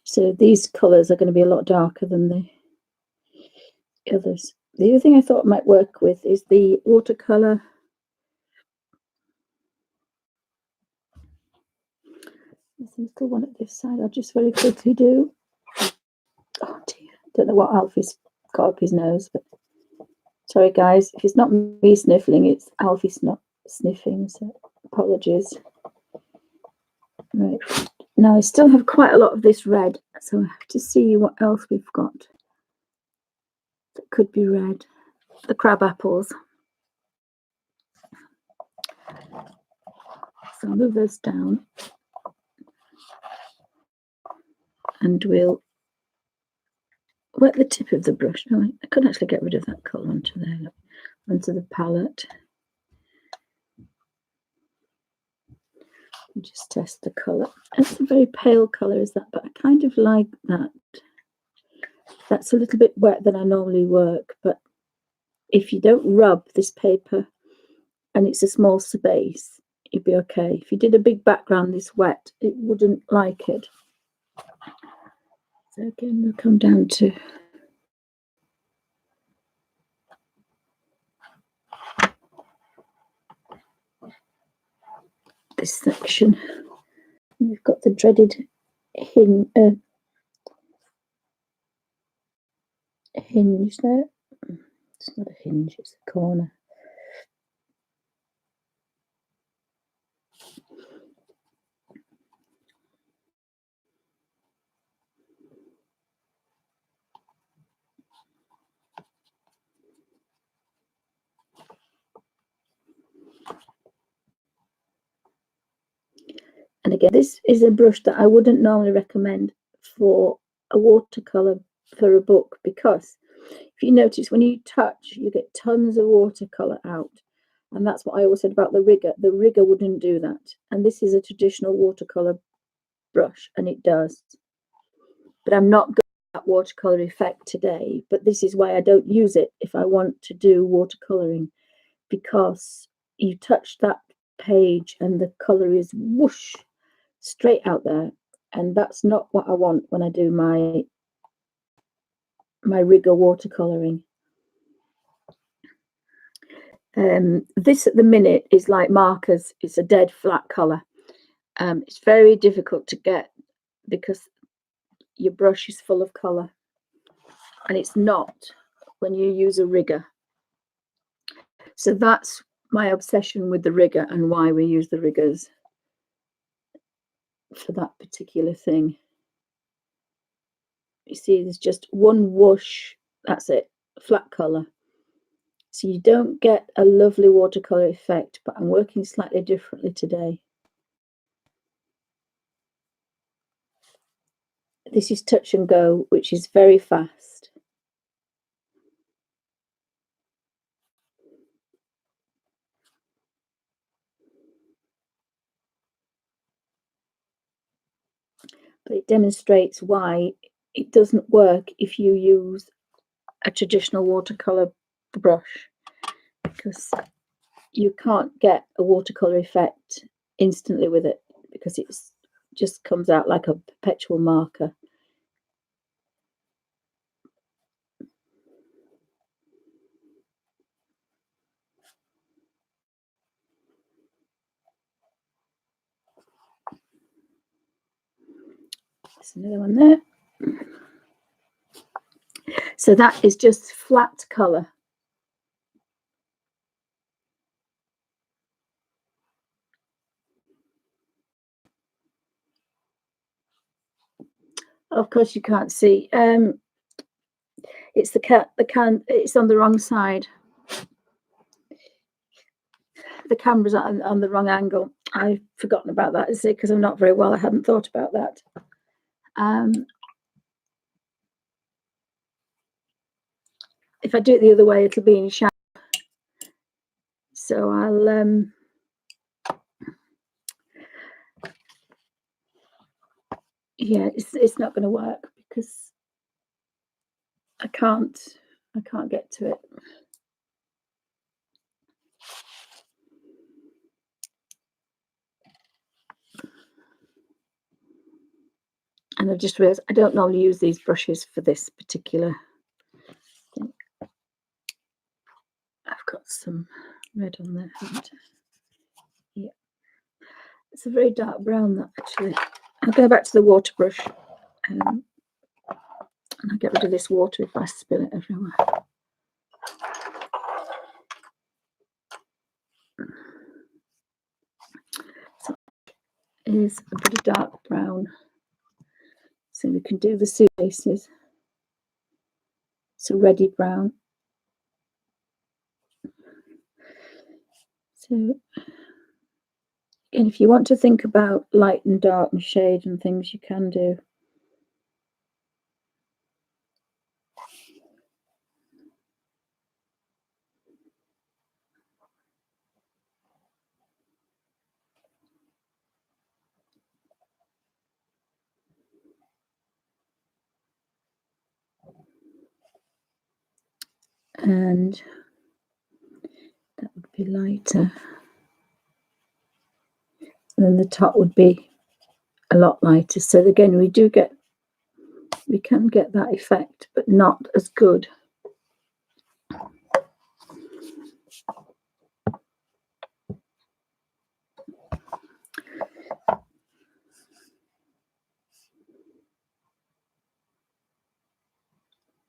So these colours are going to be a lot darker than the others. The other thing I thought might work with is the watercolour. There's a little one at this side. I'll just very quickly do. Oh dear, don't know what Alfie's got up his nose, but sorry guys, if it's not me sniffling, it's Alfie's not sniffing, so apologies. Right, now I still have quite a lot of this red, so I have to see what else we've got that could be red. The crab apples. So I'll move those down and we'll wet the tip of the brush. No, I could actually get rid of that colour onto there, onto the palette. Just test the colour. It's a very pale colour, is that? But I kind of like that. That's a little bit wet than I normally work, but if you don't rub this paper and it's a small space, you'd be okay. If you did a big background this wet, it wouldn't like it. So again, we'll come down to this section. We've got the dreaded hinge there. It's not a hinge, it's a corner. And again, this is a brush that I wouldn't normally recommend for a watercolour for a book, because if you notice, when you touch, you get tons of watercolour out. And that's what I always said about the rigger. The rigger wouldn't do that. And this is a traditional watercolour brush, and it does. But I'm not good at that watercolour effect today. But this is why I don't use it if I want to do watercolouring, because you touch that page and the colour is whoosh straight out there, and that's not what I want when I do my rigger watercolouring. This at the minute is like markers. It's a dead flat colour. It's very difficult to get because your brush is full of colour, and it's not when you use a rigger. So that's my obsession with the rigger and why we use the riggers. for that particular thing. You see, there's just one whoosh, that's it, flat colour. So you don't get a lovely watercolour effect, but I'm working slightly differently today. This is touch and go, which is very fast. But it demonstrates why it doesn't work if you use a traditional watercolour brush, because you can't get a watercolour effect instantly with it, because it just comes out like a perpetual marker. There's another one there. So that is just flat colour. Of course you can't see. It's it's on the wrong side. The camera's on the wrong angle. I've forgotten about that, is it? Because I'm not very well. I hadn't thought about that. If I do it the other way, it'll be in shadow. So I'll yeah, it's not going to work because I can't get to it. And I've just realised I don't normally use these brushes for this particular thing. I've got some red on there, haven't I? Yeah. It's a very dark brown, that, actually. I'll go back to the water brush and I'll get rid of this water if I spill it everywhere. So it is a bit of dark brown. So we can do the suitcases. So reddy brown. So, and if you want to think about light and dark and shade and things, you can do. And that would be lighter. And then the top would be a lot lighter. So again, we can get that effect, but not as good.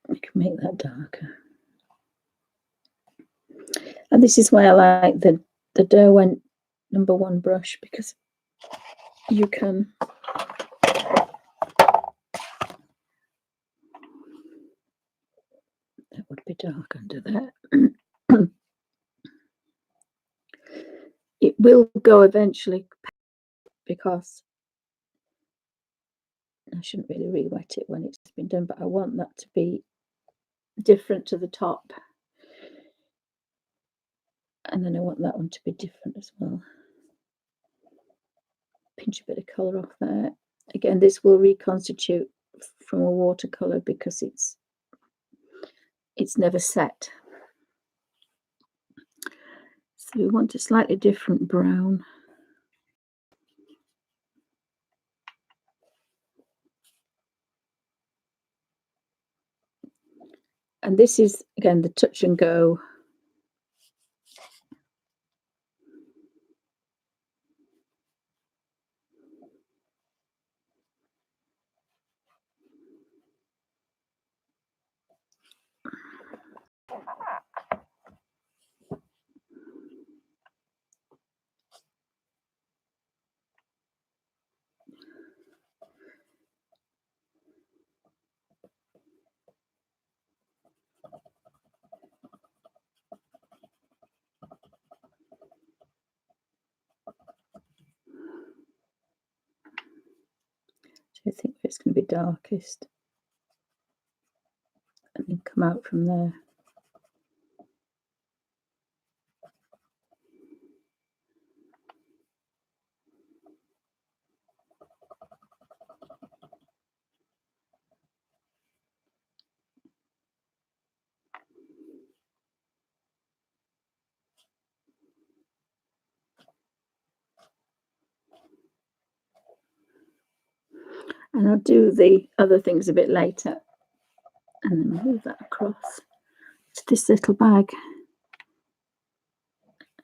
We can make that darker. And this is why I like the Derwent #1 brush, because you can that would be dark under there. It will go eventually, because I shouldn't really re-wet it when it's been done, but I want that to be different to the top. And then I want that one to be different as well. Pinch a bit of colour off there. Again, this will reconstitute from a watercolour because it's never set. So we want a slightly different brown. And this is, again, the touch and go. I think it's going to be darkest, and then come out from there. And I'll do the other things a bit later, and then move that across to this little bag.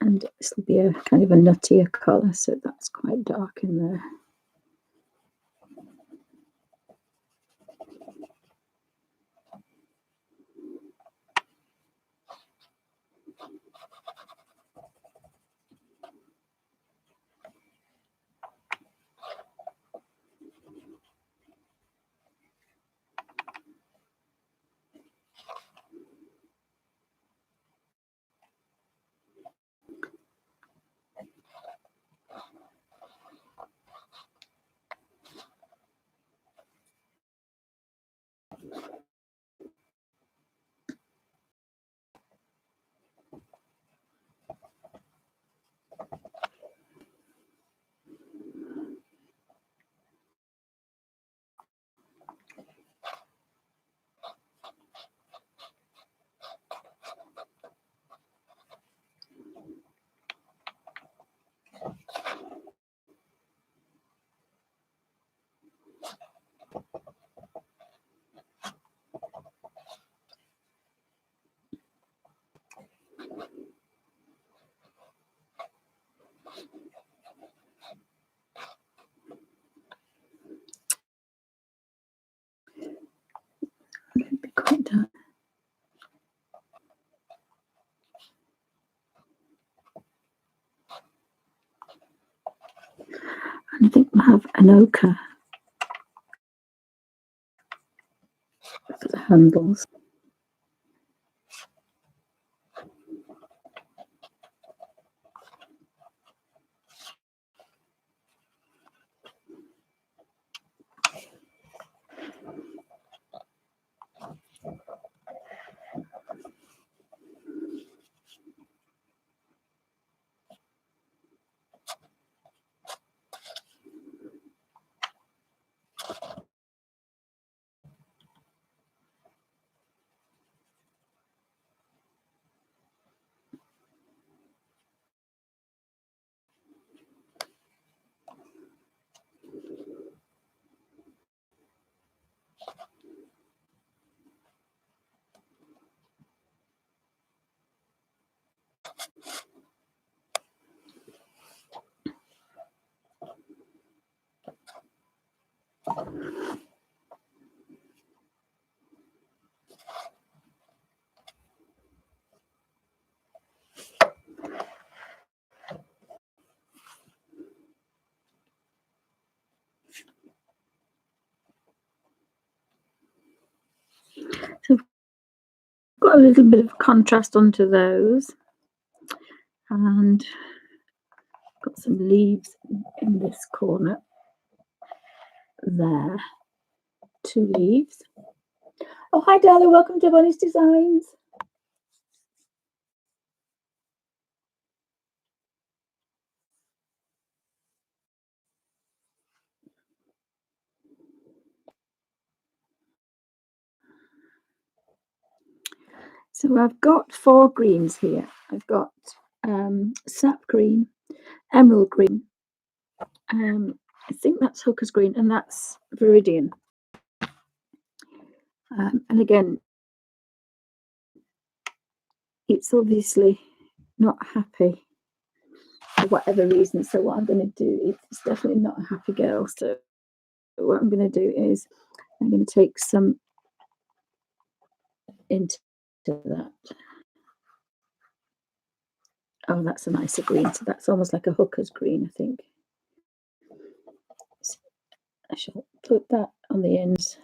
And this will be a kind of a nuttier colour, so that's quite dark in there. It'd be quite dark. And I think we'll have an ochre for the handles. So I've got a little bit of contrast onto those, and got some leaves in this corner there. 2 leaves. Oh, hi Darla, welcome to Bonnie's Designs. So I've got 4 greens here. I've got sap green, emerald green, I think that's hooker's green, and that's viridian. And again, it's obviously not happy for whatever reason. So what I'm going to do, it's definitely not a happy girl. So what I'm going to do is I'm going to take some into that. Oh, that's a nicer green. So that's almost like a hooker's green, I think. So I shall put that on the ends.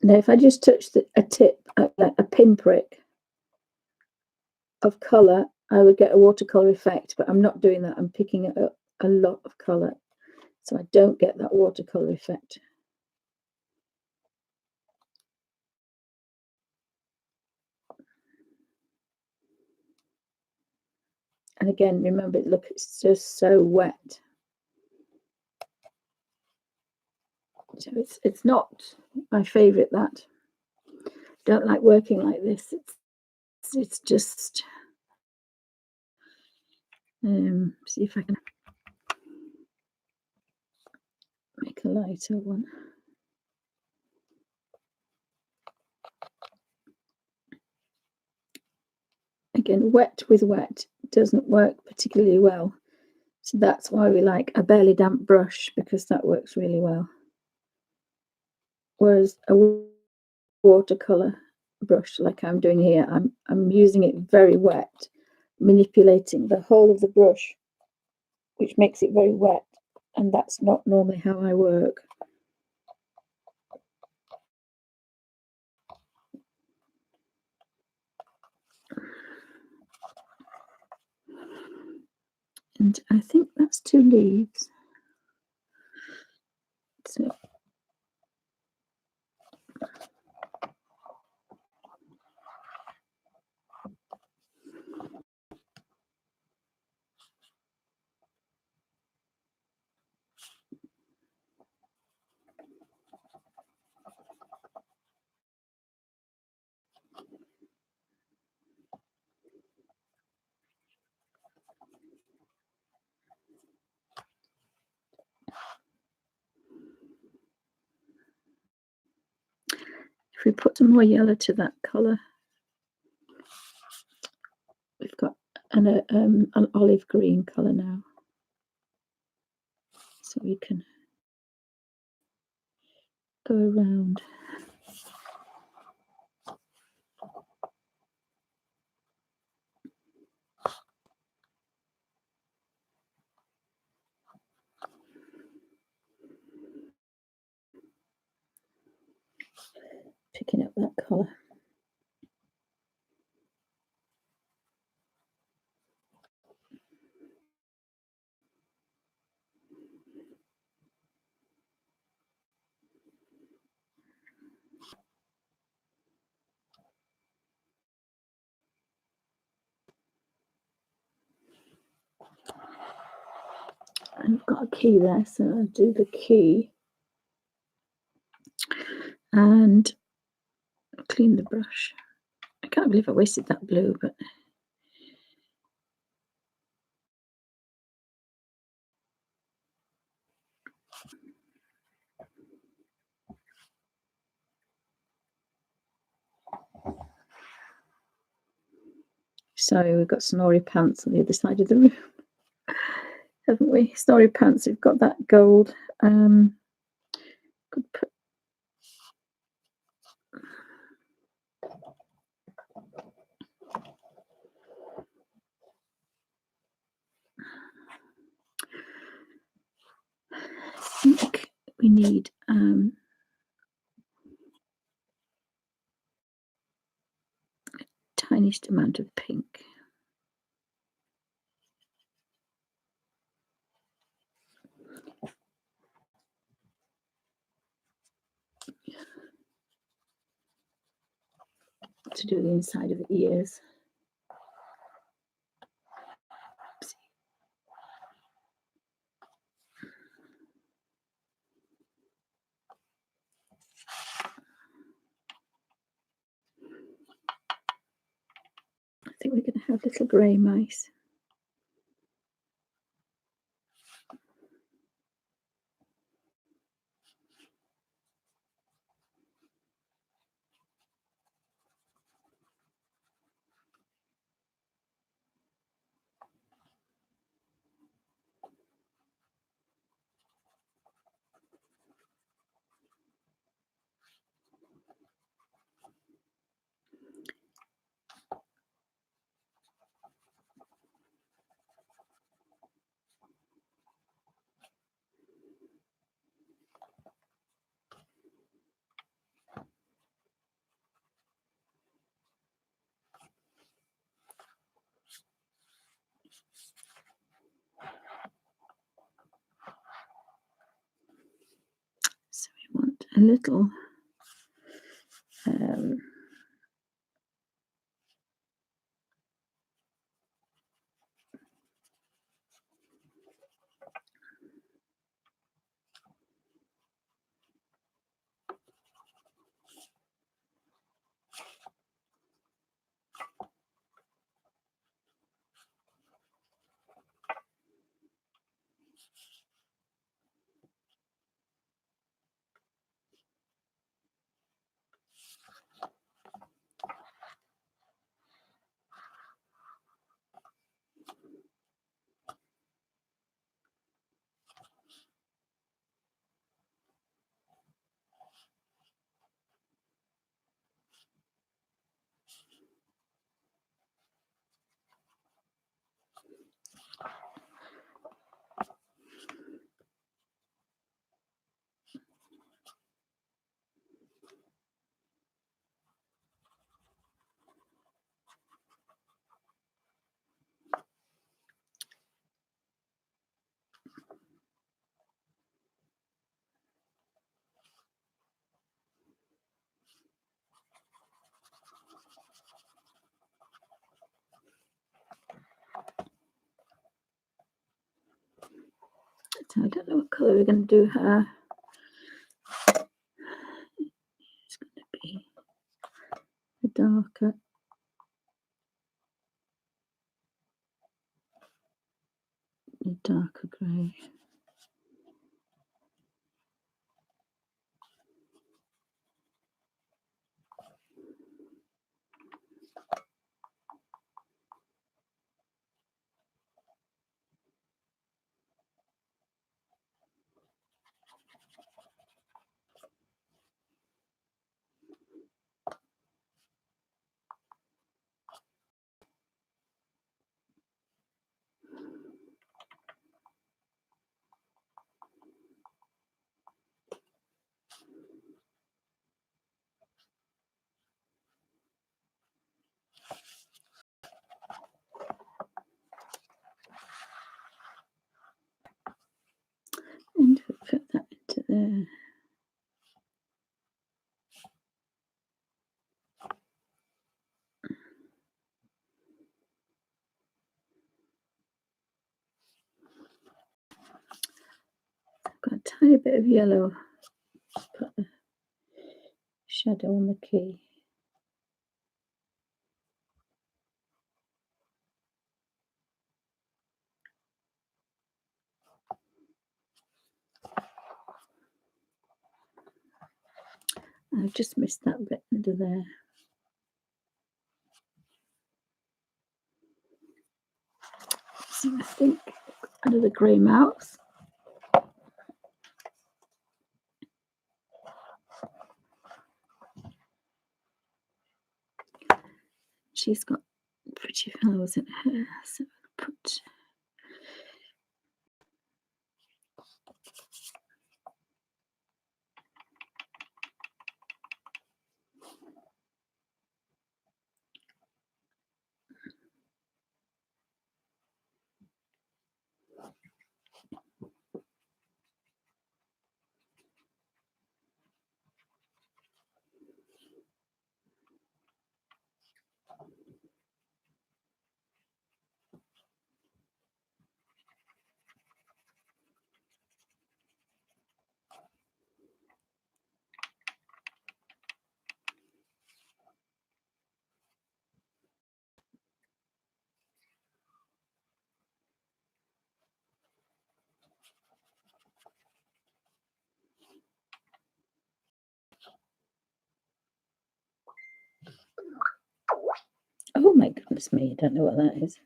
Now, if I just touch a tip, a pinprick of colour, I would get a watercolour effect, but I'm not doing that. I'm picking up a lot of colour, so I don't get that watercolour effect. And again, remember, look, it's just so wet. So it's not my favourite, that. Don't like working like this. It's just see if I can make a lighter one. Again, wet with wet doesn't work particularly well. So that's why we like a barely damp brush, because that works really well. Whereas a watercolor brush, like I'm doing here, I'm using it very wet, manipulating the whole of the brush, which makes it very wet, and that's not normally how I work. And I think that's 2 leaves. So if we put some more yellow to that colour, we've got an olive green colour now. So we can go around. Picking up that colour. I've got a key there, so I'll do the key and clean the brush. I can't believe I wasted that blue, but sorry, we've got Snorri Pants on the other side of the room, haven't we? Snorri Pants, we've got that gold. Could put I think we need tiniest amount of pink. To do the inside of the ears. I think we're going to have little grey mice. a little so I don't know what colour we're going to do her. It's going to be a darker. A darker grey. And put that into there. I've got a tiny bit of yellow. Put the shadow on the key. I've just missed that bit under there. So I think under the grey mouth. She's got pretty flowers in her hair, so I'll put oh my goodness me, I don't know what that is.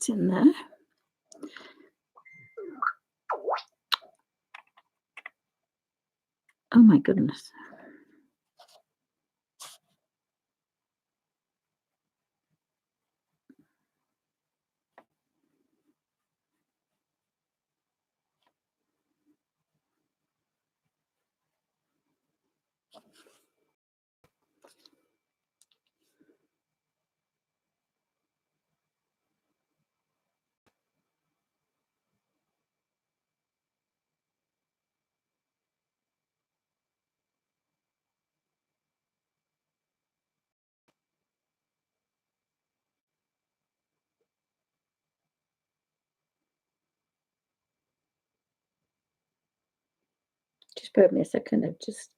that in there. Oh my goodness. Just bear with me a second. I've just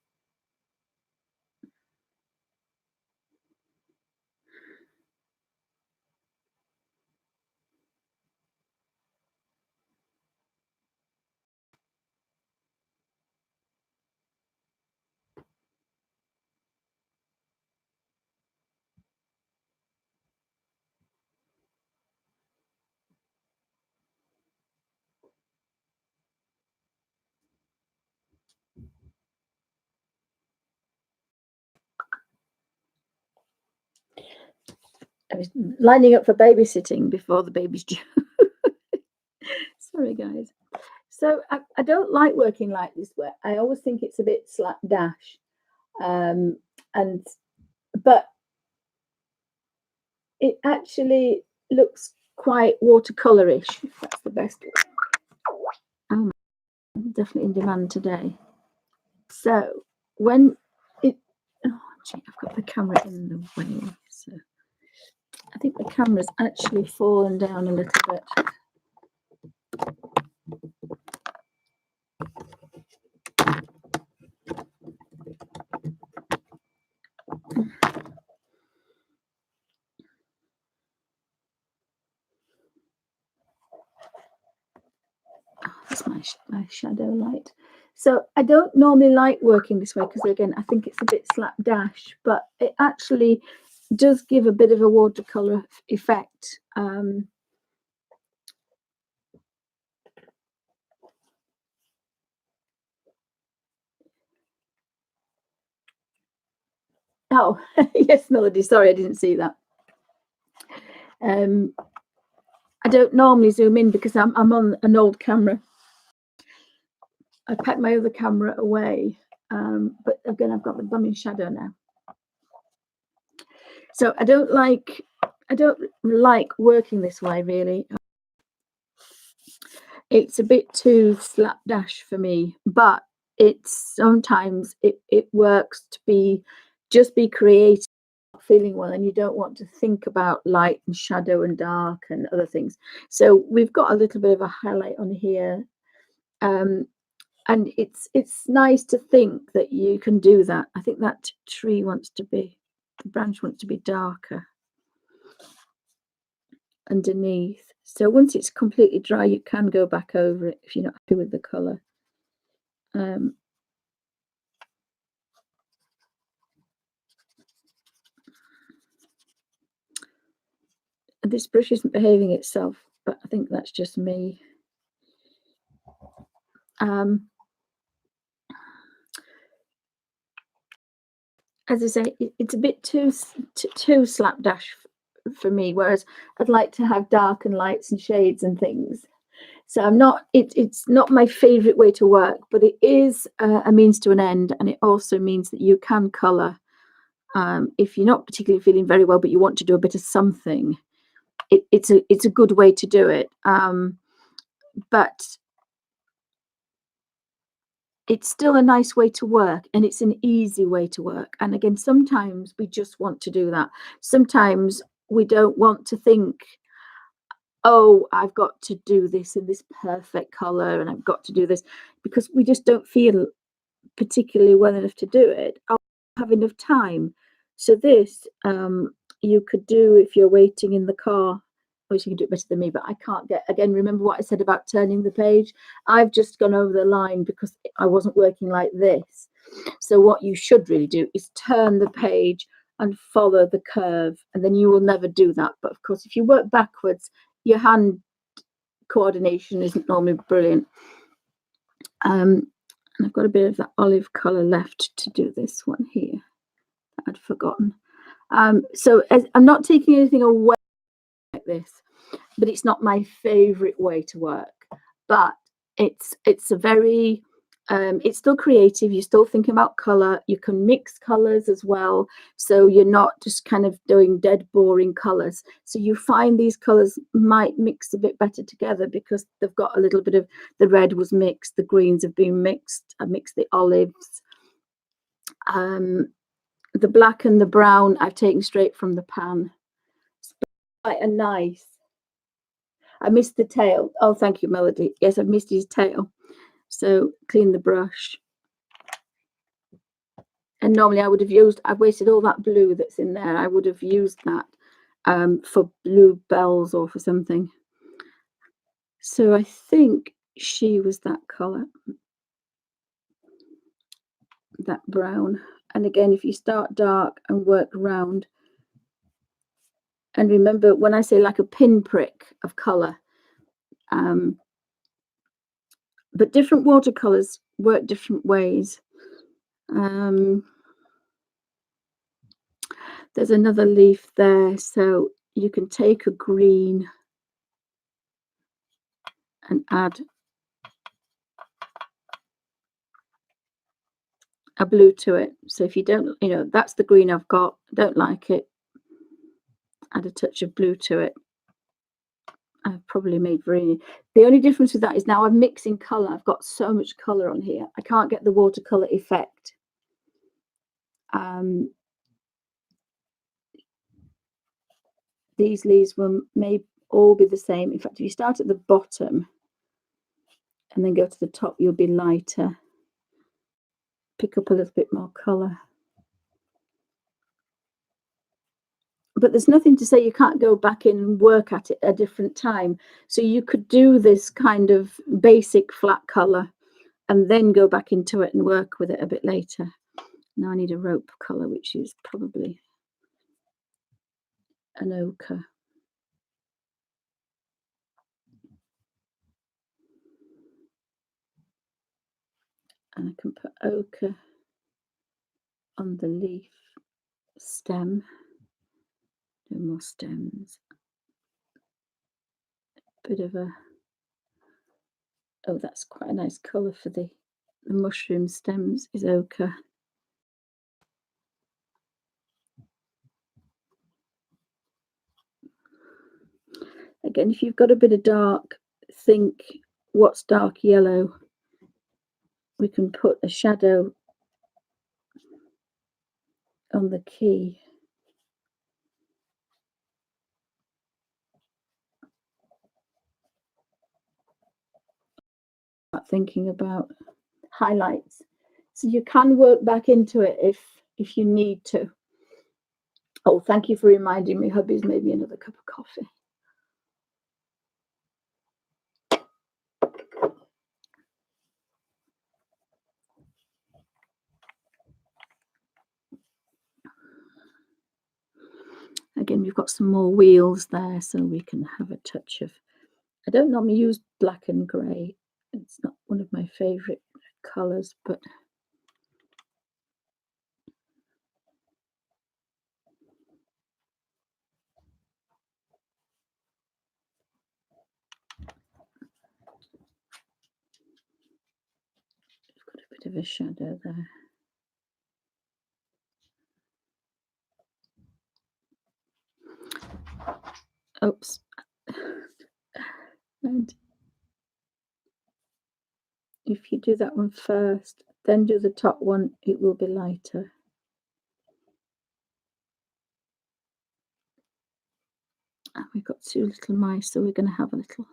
I was lining up for babysitting before the baby's due. Sorry, guys. So I don't like working like this way. I always think it's a bit slapdash, but it actually looks quite watercolorish, if that's the best way. Oh, definitely in demand today. So when it, oh gee, I've got the camera in the way, so I think the camera's actually fallen down a little bit. That's my shadow light. So I don't normally like working this way because, again, I think it's a bit slapdash, but it actually does give a bit of a watercolor effect. Oh, yes, Melody. Sorry, I didn't see that. I don't normally zoom in because I'm on an old camera. I packed my other camera away, but again, I've got the bumming shadow now. So I don't like working this way, really. It's a bit too slapdash for me, but it's sometimes it works to just be creative, feeling well, and you don't want to think about light and shadow and dark and other things. So we've got a little bit of a highlight on here. And it's nice to think that you can do that. I think that the branch wants to be darker underneath. So once it's completely dry, you can go back over it if you're not happy with the colour. This brush isn't behaving itself, but I think that's just me. As I say, it's a bit too slapdash for me, whereas I'd like to have dark and lights and shades and things. So I'm not. It's not my favourite way to work, but it is a means to an end, and it also means that you can colour if you're not particularly feeling very well, but you want to do a bit of something. It's a good way to do it, but it's still a nice way to work, and it's an easy way to work. And again, sometimes we just want to do that. Sometimes we don't want to think, oh, I've got to do this in this perfect color and I've got to do this, because we just don't feel particularly well enough to do it. I'll have enough time. So this you could do if you're waiting in the car. Obviously you can do it better than me, but I can't get, again, remember what I said about turning the page? I've just gone over the line because I wasn't working like this. So what you should really do is turn the page and follow the curve, and then you will never do that. But of course, if you work backwards, your hand coordination isn't normally brilliant. And I've got a bit of that olive colour left to do this one here. I'd forgotten. So I'm not taking anything away like this, but it's not my favourite way to work. But it's a very it's still creative. You're still thinking about colour. You can mix colours as well, so you're not just kind of doing dead boring colours. So you find these colours might mix a bit better together because they've got a little bit of the red was mixed, the greens have been mixed. I mixed the olives. The black and the brown I've taken straight from the pan. It's quite a nice. I missed the tail. Oh, thank you, Melody. Yes, I've missed his tail. So clean the brush. And normally I've wasted all that blue that's in there. I would have used that for bluebells or for something. So I think she was that colour, that brown. And again, if you start dark and work round, and remember when I say like a pinprick of colour, but different watercolours work different ways. There's another leaf there, so you can take a green and add a blue to it. So if you don't, that's the green I've got, don't like it, add a touch of blue to it. I've probably made very. The only difference with that is now I'm mixing colour. I've got so much colour on here. I can't get the watercolour effect. These leaves may all be the same. In fact, if you start at the bottom and then go to the top, you'll be lighter. Pick up a little bit more colour. But there's nothing to say you can't go back in and work at it at a different time. So you could do this kind of basic flat colour and then go back into it and work with it a bit later. Now I need a rope colour, which is probably an ochre. And I can put ochre on the leaf stem. No more stems. Bit of a, oh, that's quite a nice colour for the mushroom stems is ochre. Again, if you've got a bit of dark, think what's dark yellow. We can put a shadow on the key. Thinking about highlights, so you can work back into it if you need to. Oh, thank you for reminding me. Hubby's made me another cup of coffee. Again, we've got some more wheels there, so we can have a touch of. I don't normally use black and grey. It's not one of my favourite colours, but we've got a bit of a shadow there. Oops. And if you do that one first, then do the top one, it will be lighter. And we've got two little mice, so we're going to have a little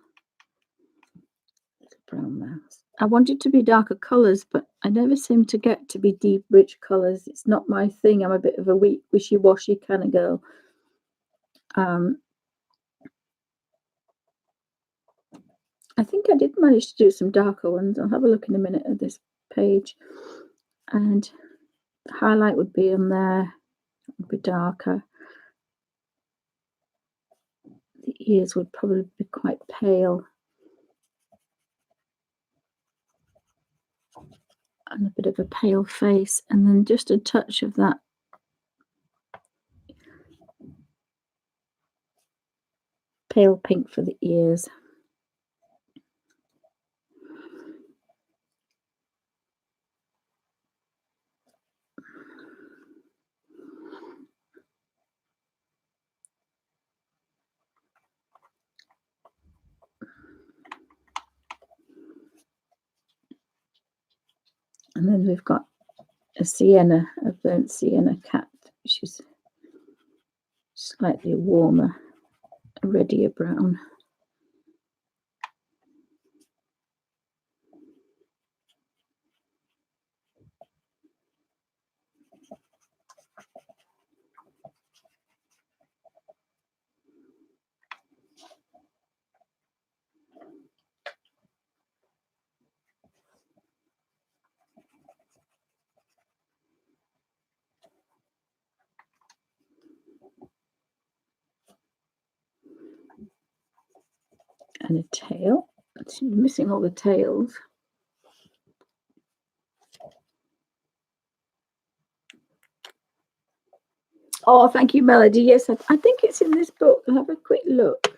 brown mouse. I want it to be darker colours, but I never seem to get to be deep, rich colours. It's not my thing. I'm a bit of a wishy-washy kind of girl. I think I did manage to do some darker ones. I'll have a look in a minute at this page. And the highlight would be on there. It would be darker. The ears would probably be quite pale. And a bit of a pale face, and then just a touch of that pale pink for the ears. And then we've got a sienna, a burnt sienna cat, which is slightly warmer, a reddier brown. And a tail. It's missing all the tails. Oh, thank you, Melody. Yes, I think it's in this book. I'll have a quick look.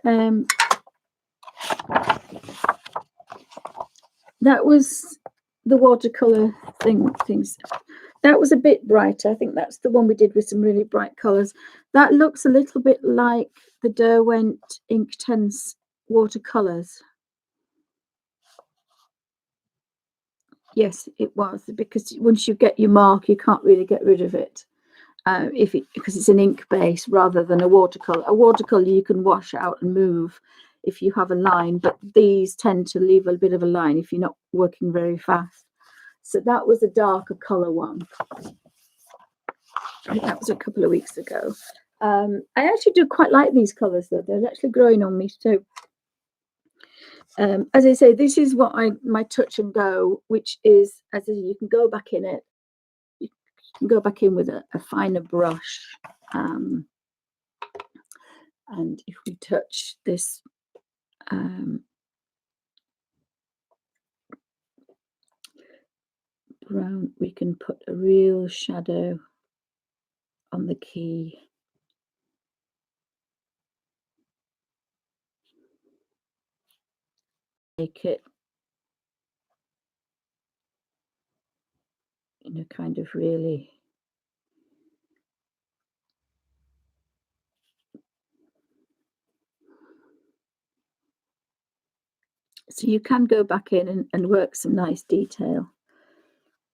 That was the watercolor things. That was a bit brighter. I think that's the one we did with some really bright colors. That looks a little bit like the Derwent Inktense watercolors. Yes, it was, because once you get your mark, you can't really get rid of it. Because it's an ink base rather than a watercolor. A watercolor you can wash out and move if you have a line, but these tend to leave a bit of a line if you're not working very fast. So that was a darker color one. I think that was a couple of weeks ago. I actually do quite like these colors though. They're actually growing on me too. As I say, this is what my touch and go, which is, as I say, you can go back in it. You can go back in with a finer brush. And if we touch this brown, we can put a real shadow on the key. Make it, kind of really so you can go back in and work some nice detail.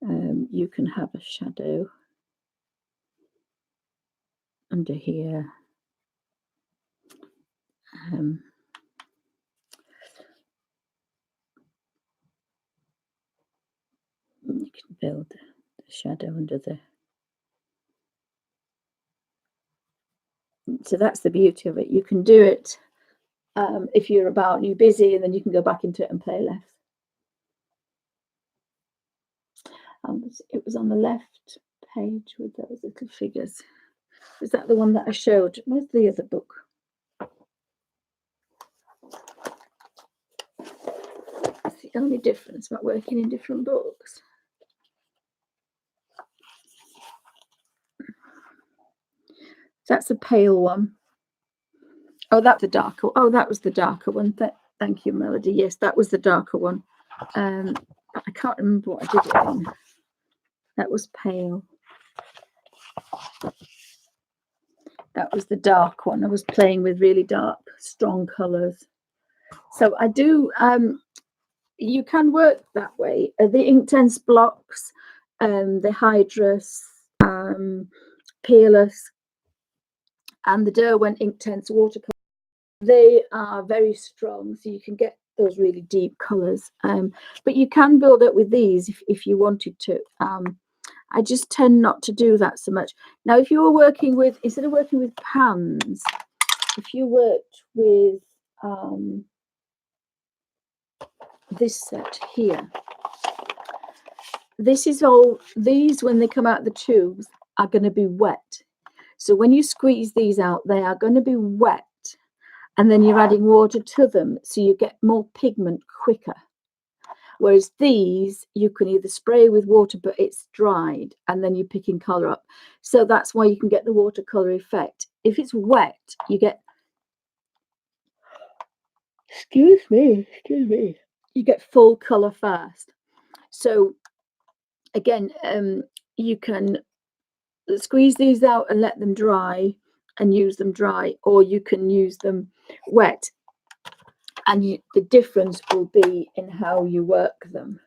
You can have a shadow under here. You can build the shadow under the. So that's the beauty of it. You can do it if you're about and you're busy, and then you can go back into it and play left. It was on the left page with those little figures. Was that the one that I showed? Where's the other book? That's the only difference about working in different books. That's a pale one. Oh, that's the darker. Oh, that was the darker one. Thank you, Melody. Yes, that was the darker one. I can't remember what I did it in. That was pale. That was the dark one. I was playing with really dark, strong colours. So I do. You can work that way. The Inktense blocks, the Hydrus, Peerless, and the Derwent Inktense watercolor. They are very strong, so you can get those really deep colours. But you can build it with these if you wanted to. I just tend not to do that so much. Now, if you were working with, instead of working with pans, if you worked with this set here, this is all, these when they come out the tubes are going to be wet. So when you squeeze these out, they are going to be wet. and then you're adding water to them, so you get more pigment quicker. Whereas these, you can either spray with water, but it's dried, and then you're picking colour up. So that's why you can get the watercolour effect. If it's wet, you get, excuse me, you get full colour fast. So again, you can squeeze these out and let them dry and use them dry, or you can use them wet, and the difference will be in how you work them.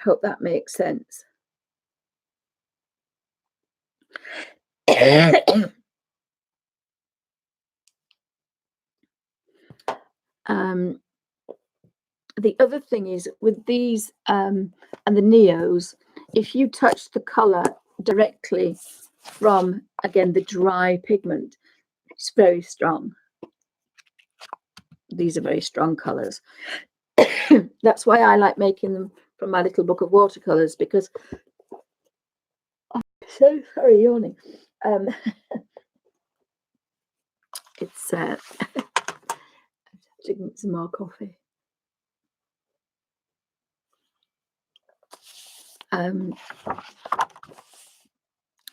Hope that makes sense. The other thing is with these and the Neos, if you touch the colour directly from, again, the dry pigment, it's very strong. These are very strong colours. That's why I like making them from my little book of watercolours, because I'm so sorry, yawning. It's drinking some more coffee.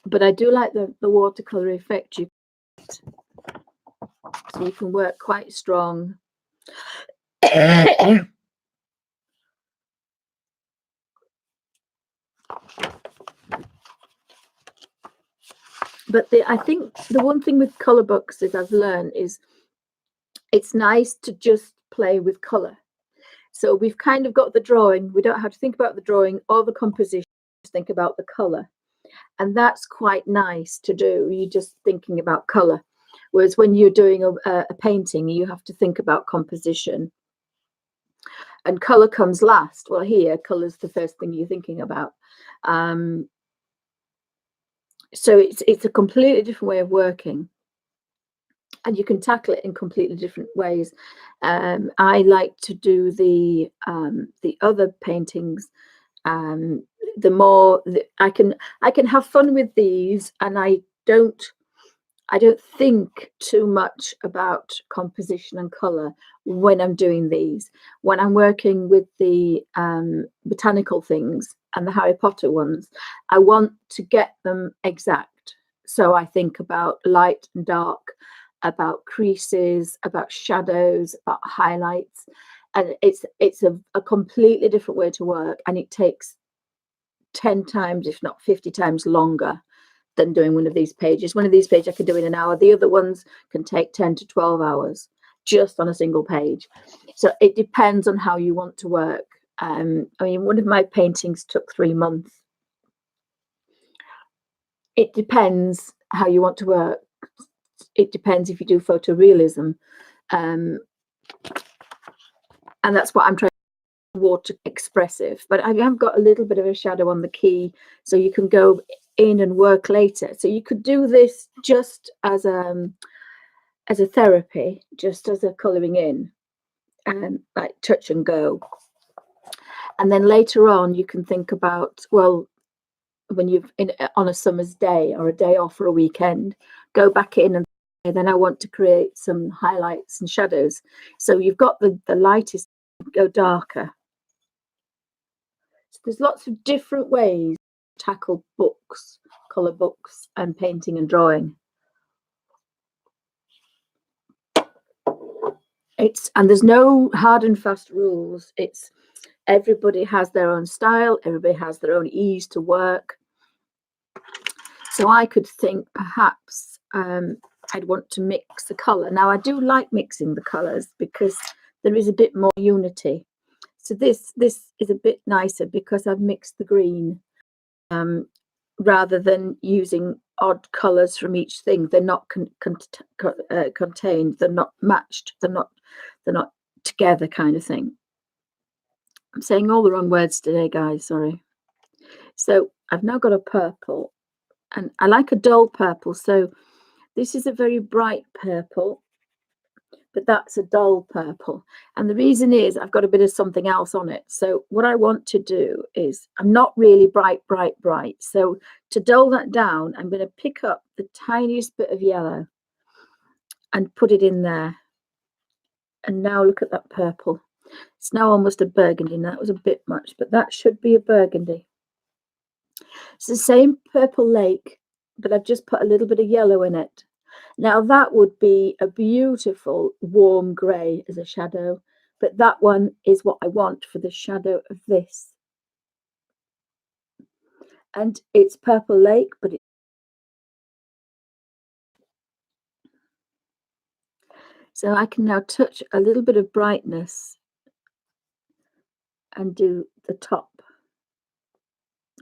But I do like the watercolour effect you get. So you can work quite strong. But I think the one thing with colour books that I've learned is it's nice to just play with colour. So we've kind of got the drawing. We don't have to think about the drawing or the composition. Just think about the colour. And that's quite nice to do. You're just thinking about colour. Whereas when you're doing a painting, you have to think about composition. And colour comes last. Well, here, colour's the first thing you're thinking about. So it's a completely different way of working. And you can tackle it in completely different ways. I like to do the other paintings. The more I can have fun with these, and I don't think too much about composition and color when I'm doing these. When I'm working with the botanical things and the Harry Potter ones, I want to get them exact. So I think about light and dark, about creases, about shadows, about highlights, and it's a completely different way to work, and it takes 10 times, if not 50 times longer than doing one of these pages. One of these pages I can do in an hour. The other ones can take 10 to 12 hours just on a single page. So it depends on how you want to work. I mean, one of my paintings took 3 months. It depends how you want to work. It depends if you do photorealism. And that's what I'm trying to water expressive. But I have got a little bit of a shadow on the key, so you can go in and work later. So you could do this just as a therapy, just as a colouring in, and like touch and go. And then later on, you can think about, well, when you've on a summer's day or a day off or a weekend, go back in and then I want to create some highlights and shadows. So you've got the lightest, go darker. So there's lots of different ways to tackle books, colour books, and painting and drawing. And there's no hard and fast rules. It's everybody has their own style, everybody has their own ease to work. So I could think perhaps I'd want to mix the colour. Now I do like mixing the colours because there is a bit more unity. So this is a bit nicer because I've mixed the green rather than using odd colours from each thing. They're not contained. They're not matched. They're not together, kind of thing. I'm saying all the wrong words today, guys. Sorry. So I've now got a purple, and I like a dull purple. So this is a very bright purple, but that's a dull purple. And the reason is I've got a bit of something else on it. So what I want to do is, I'm not really bright. So to dull that down, I'm going to pick up the tiniest bit of yellow and put it in there. And now look at that purple. It's now almost a burgundy. Now that was a bit much, but that should be a burgundy. It's the same purple lake, but I've just put a little bit of yellow in it. Now that would be a beautiful warm grey as a shadow, but that one is what I want for the shadow of this. And it's purple lake, but so I can now touch a little bit of brightness and do the top.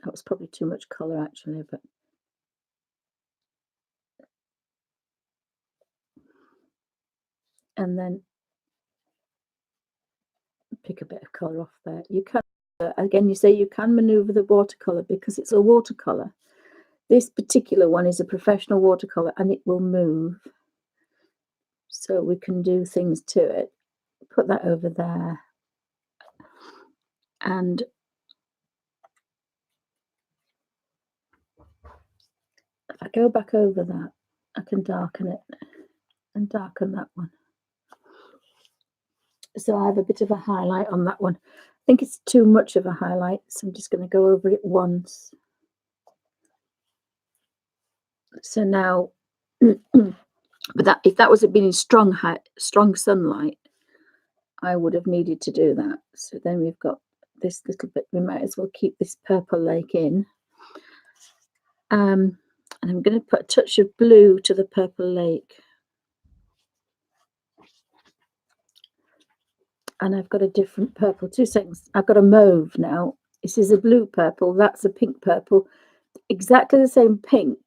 That was probably too much colour actually, but and then pick a bit of colour off there. You can, again, you say you can manoeuvre the watercolour because it's a watercolour. This particular one is a professional watercolour and it will move. So we can do things to it. Put that over there. And if I go back over that, I can darken it and darken that one. So I have a bit of a highlight on that one. I think it's too much of a highlight, so I'm just going to go over it once. So now, but that if that was been in strong sunlight, I would have needed to do that. So then we've got this little bit. We might as well keep this purple lake in. And I'm going to put a touch of blue to the purple lake. And I've got a different purple. 2 seconds. I've got a mauve now. This is a blue purple. That's a pink purple. Exactly the same pink.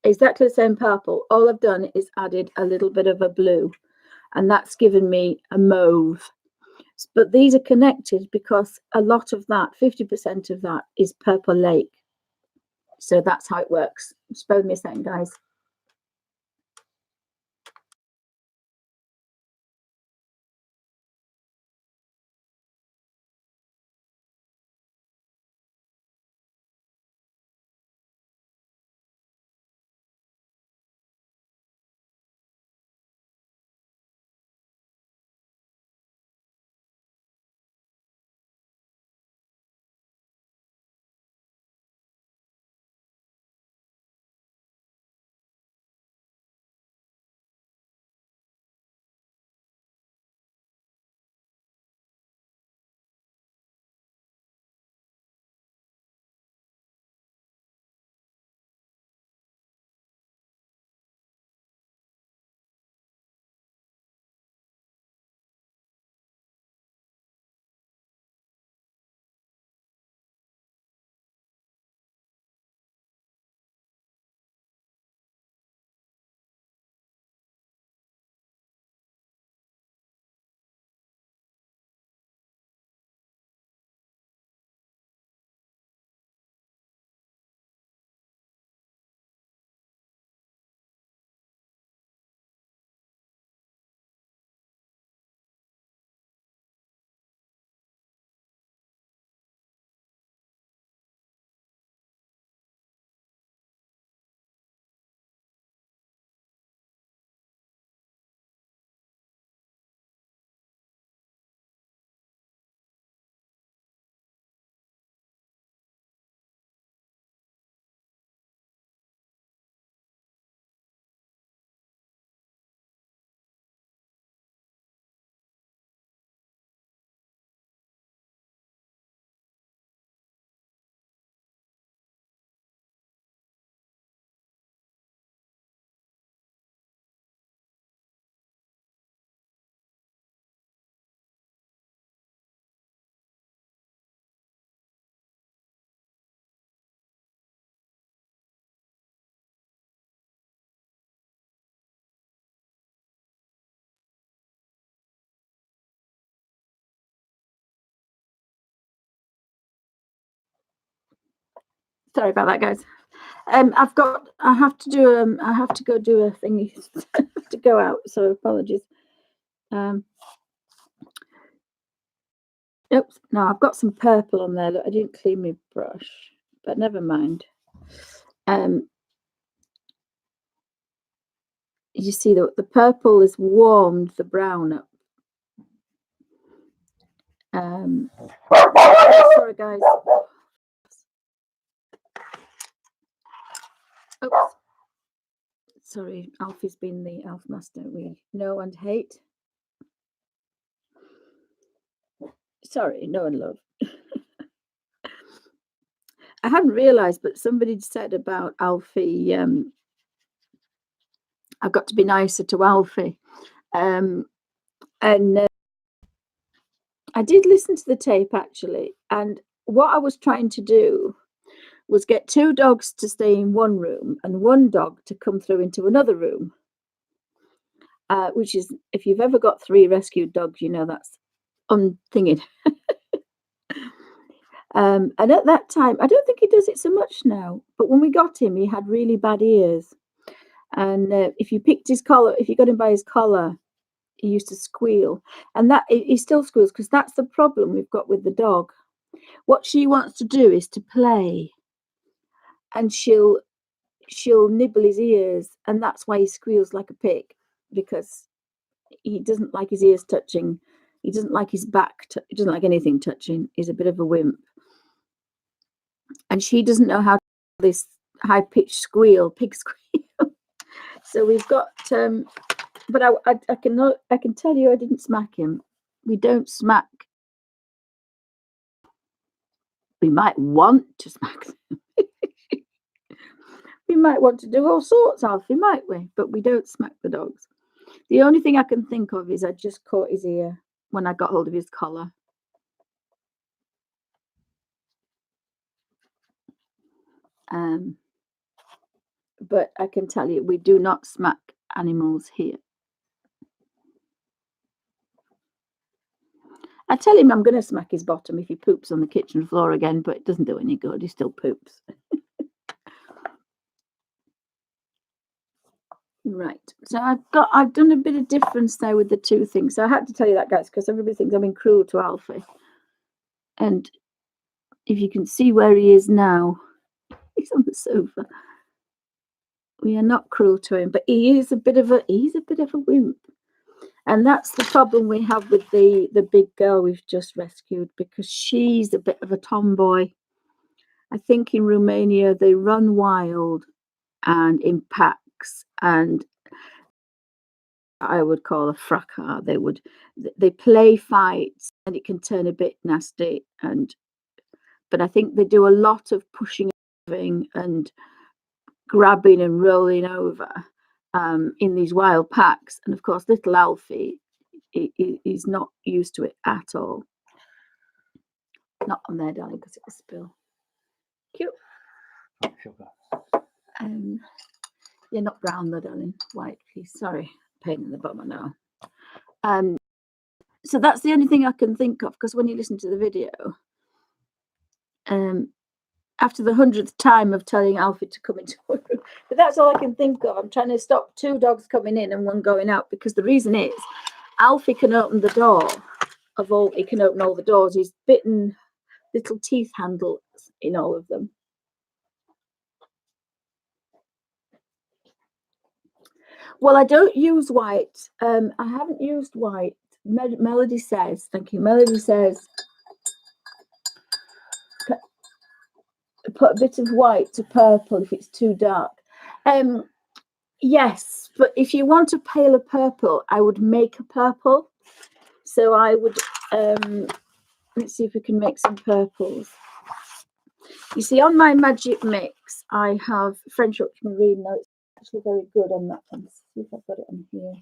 Exactly the same purple. All I've done is added a little bit of a blue. And that's given me a mauve. But these are connected because a lot of that, 50% of that, is purple lake. So that's how it works. Just bear with me a second, guys. Sorry about that, guys. I have to go do a thingy to go out. So apologies. Oops, no, I've got some purple on there. Look, I didn't clean my brush, but never mind. You see the purple has warmed the brown up Sorry, guys. Oops. Sorry, Alfie's been the elf master we know and hate. Sorry, know and love. I hadn't realised, but somebody said about Alfie, I've got to be nicer to Alfie. And I did listen to the tape actually, and what I was trying to do was get 2 dogs to stay in one room and 1 dog to come through into another room. Which is, if you've ever got 3 rescued dogs, you know that's unthinking. And at that time, I don't think he does it so much now, but when we got him, he had really bad ears. And if you picked his collar, if you got him by his collar, he used to squeal. And that he still squeals because that's the problem we've got with the dog. What she wants to do is to play, and she'll nibble his ears, and that's why he squeals like a pig, because he doesn't like his ears touching. He doesn't like his back. He doesn't like anything touching. He's a bit of a wimp. And she doesn't know how to do this high-pitched squeal, pig squeal. So we've got, but I can tell you I didn't smack him. We don't smack. We might want to smack them. We might want to do all sorts, Alfie, might we? But we don't smack the dogs. The only thing I can think of is I just caught his ear when I got hold of his collar. But I can tell you, we do not smack animals here. I tell him I'm going to smack his bottom if he poops on the kitchen floor again, but it doesn't do any good. He still poops. Right. So I've done a bit of difference now with the 2 things. So I had to tell you that, guys, because everybody thinks I'm being cruel to Alfie. And if you can see where he is now, he's on the sofa. We are not cruel to him, but he's a bit of a wimp. And that's the problem we have with the big girl we've just rescued, because she's a bit of a tomboy. I think in Romania they run wild and in packs, and I would call a fracas. They play fights, and it can turn a bit nasty. But I think they do a lot of pushing and grabbing and rolling over in these wild packs. And of course, little Alfie is not used to it at all. Not on there, darling, because it will spill. Cute. You're not brown though, darling. White, please. Sorry, pain in the bum, I know. So that's the only thing I can think of, because when you listen to the video, after the 100th time of telling Alfie to come into a room, but that's all I can think of. I'm trying to stop 2 dogs coming in and 1 going out, because the reason is Alfie can open the door he can open all the doors. He's bitten little teeth handles in all of them. Well, I don't use white. I haven't used white. Melody says, thank you. Melody says, put a bit of white to purple if it's too dark. Yes, but if you want a paler purple, I would make a purple. So I would, let's see if we can make some purples. You see, on my magic mix, I have French ultramarine. Now it's actually very good on that one. Let's see if I've got it on here.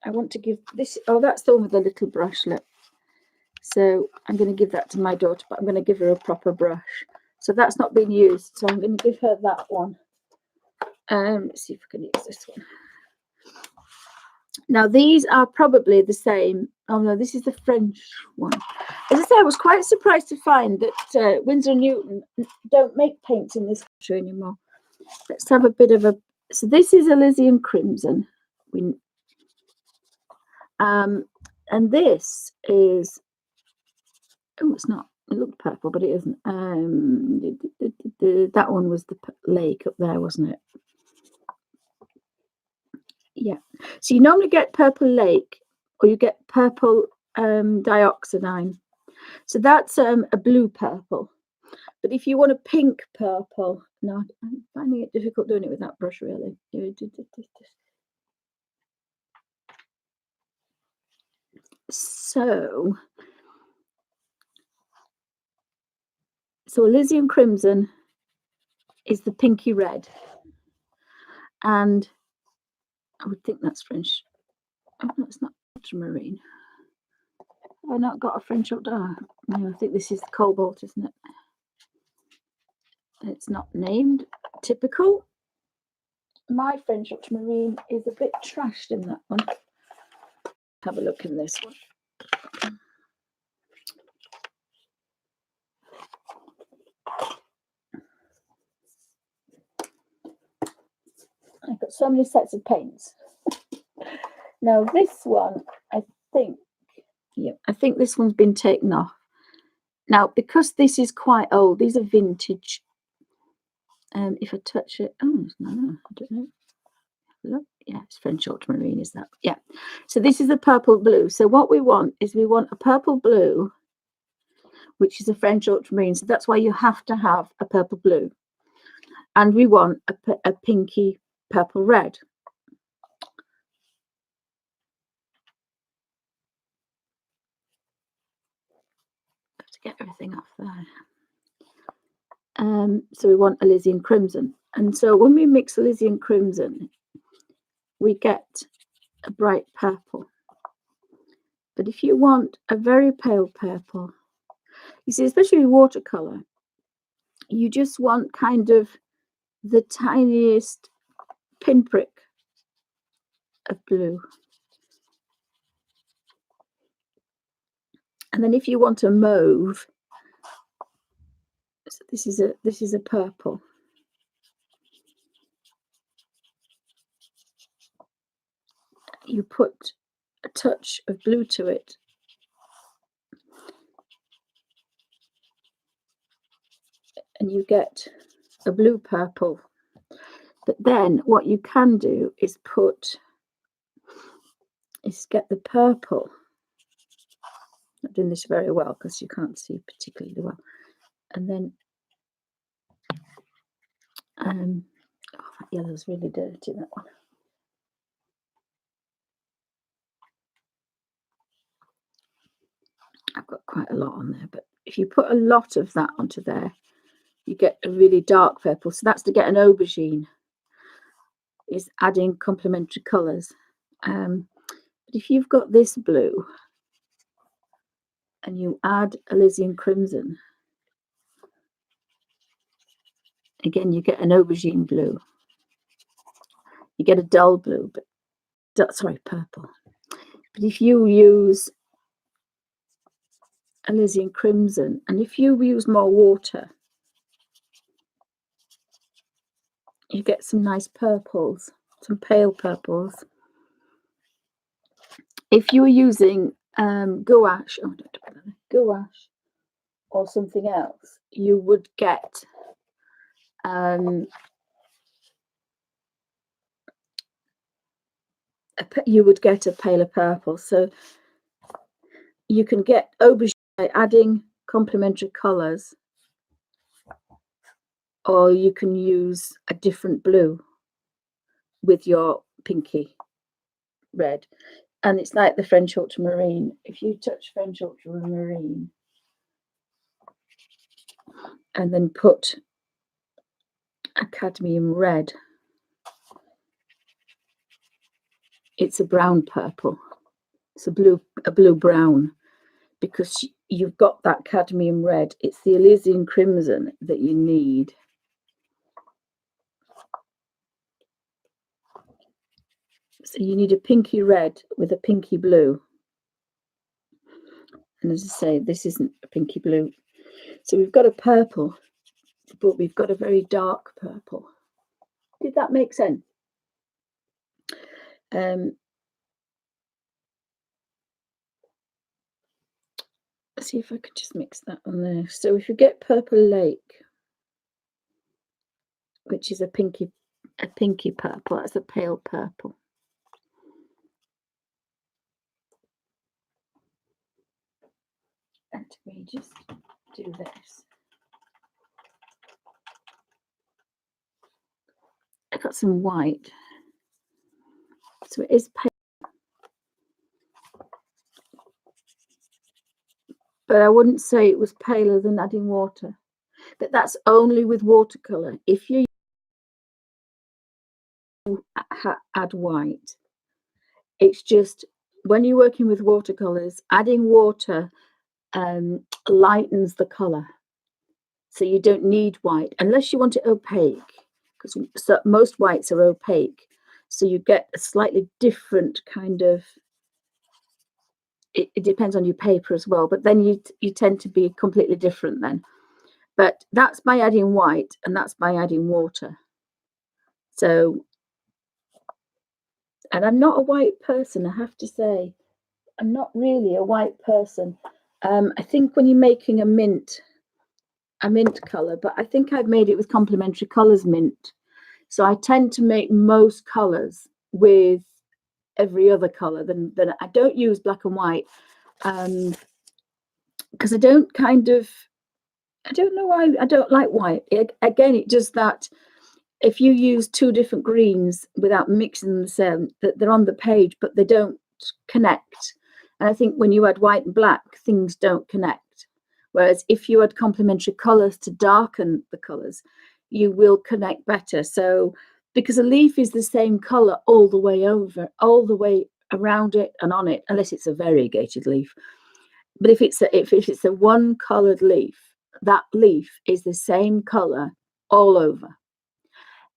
I want to give this, that's the one with the little brushlet. So I'm going to give that to my daughter, but I'm going to give her a proper brush. So that's not been used, so I'm going to give her that one. Let's see if I can use this one. Now these are probably the same. Oh no, this is the French one. As I say, I was quite surprised to find that Winsor & Newton don't make paints in this country anymore. Let's have a bit of a. So this is Elysian Crimson. And this is. Oh, it's not. It looked purple, but it isn't. That one was the lake up there, wasn't it? Yeah. So you normally get Purple Lake or you get purple dioxazine. So that's a blue purple. But if you want a pink purple, no, I'm finding it difficult doing it with that brush, really. So Elysian Crimson is the pinky red. And I would think that's French. Oh, no, it's not ultramarine. Have I not got a French ultramarine? No, I think this is cobalt, isn't it? It's not named. Typical. My French ultramarine is a bit trashed in that one. Have a look in this one. I've got so many sets of paints. Now this one, I think this one's been taken off. Now, because this is quite old, these are vintage. If I touch it, oh no, I don't know. Look, yeah, it's French ultramarine, is that? Yeah. So this is a purple blue. So what we want is we want a purple blue, which is a French ultramarine. So that's why you have to have a purple blue. And we want a pinky purple red. Have to get everything off there. So we want Elysian Crimson. And so when we mix Elysian Crimson, we get a bright purple. But if you want a very pale purple, you see, especially with watercolor, you just want kind of the tiniest pinprick of blue. And then if you want a mauve, so this is a purple. You put a touch of blue to it. And you get a blue purple. But then what you can do is get the purple. I'm not doing this very well because you can't see particularly well. And then oh, that yellow's really dirty, that one. I've got quite a lot on there, but if you put a lot of that onto there, you get a really dark purple. So that's to get an aubergine, is adding complementary colours. But if you've got this blue and you add Elysian Crimson, again, you get an aubergine blue. You get a dull blue, but sorry, purple. But if you use Elysian Crimson, and if you use more water, you get some nice purples, some pale purples. If you were using gouache, gouache or something else, you would get a paler purple. So you can get aubergine by adding complementary colours, or you can use a different blue with your pinky red. And it's like the French ultramarine. If you touch French ultramarine and then put a cadmium red, it's a brown purple. It's a blue brown, because you've got that cadmium red. It's the Elysian Crimson that you need. So you need a pinky red with a pinky blue. And as I say, this isn't a pinky blue. So we've got a purple, but we've got a very dark purple. Did that make sense? Let's see if I could just mix that on there. So if you get Purple Lake, which is a pinky purple, that's a pale purple. let me just do this. I got some white, so it is pale, but I wouldn't say it was paler than adding water. But that's only with watercolor. If you add white, it's just when you're working with watercolors, adding water lightens the color. So you don't need white unless you want it opaque, because most whites are opaque. So you get a slightly different kind of, it depends on your paper as well, but then you tend to be completely different then. But that's by adding white and that's by adding water. So, and I'm not a white person, I have to say. I'm not really a white person. I think when you're making a mint color, but I think I've made it with complementary colors mint. So I tend to make most colors with every other color. Then I don't use black and white because I don't know why I don't like white. Again, it does that. If you use two different greens without mixing the same, that they're on the page, but they don't connect. And I think when you add white and black, things don't connect. Whereas if you add complementary colors to darken the colors, you will connect better. So because a leaf is the same color all the way over, all the way around it and on it, unless it's a variegated leaf. But if it's a one colored leaf, that leaf is the same color all over.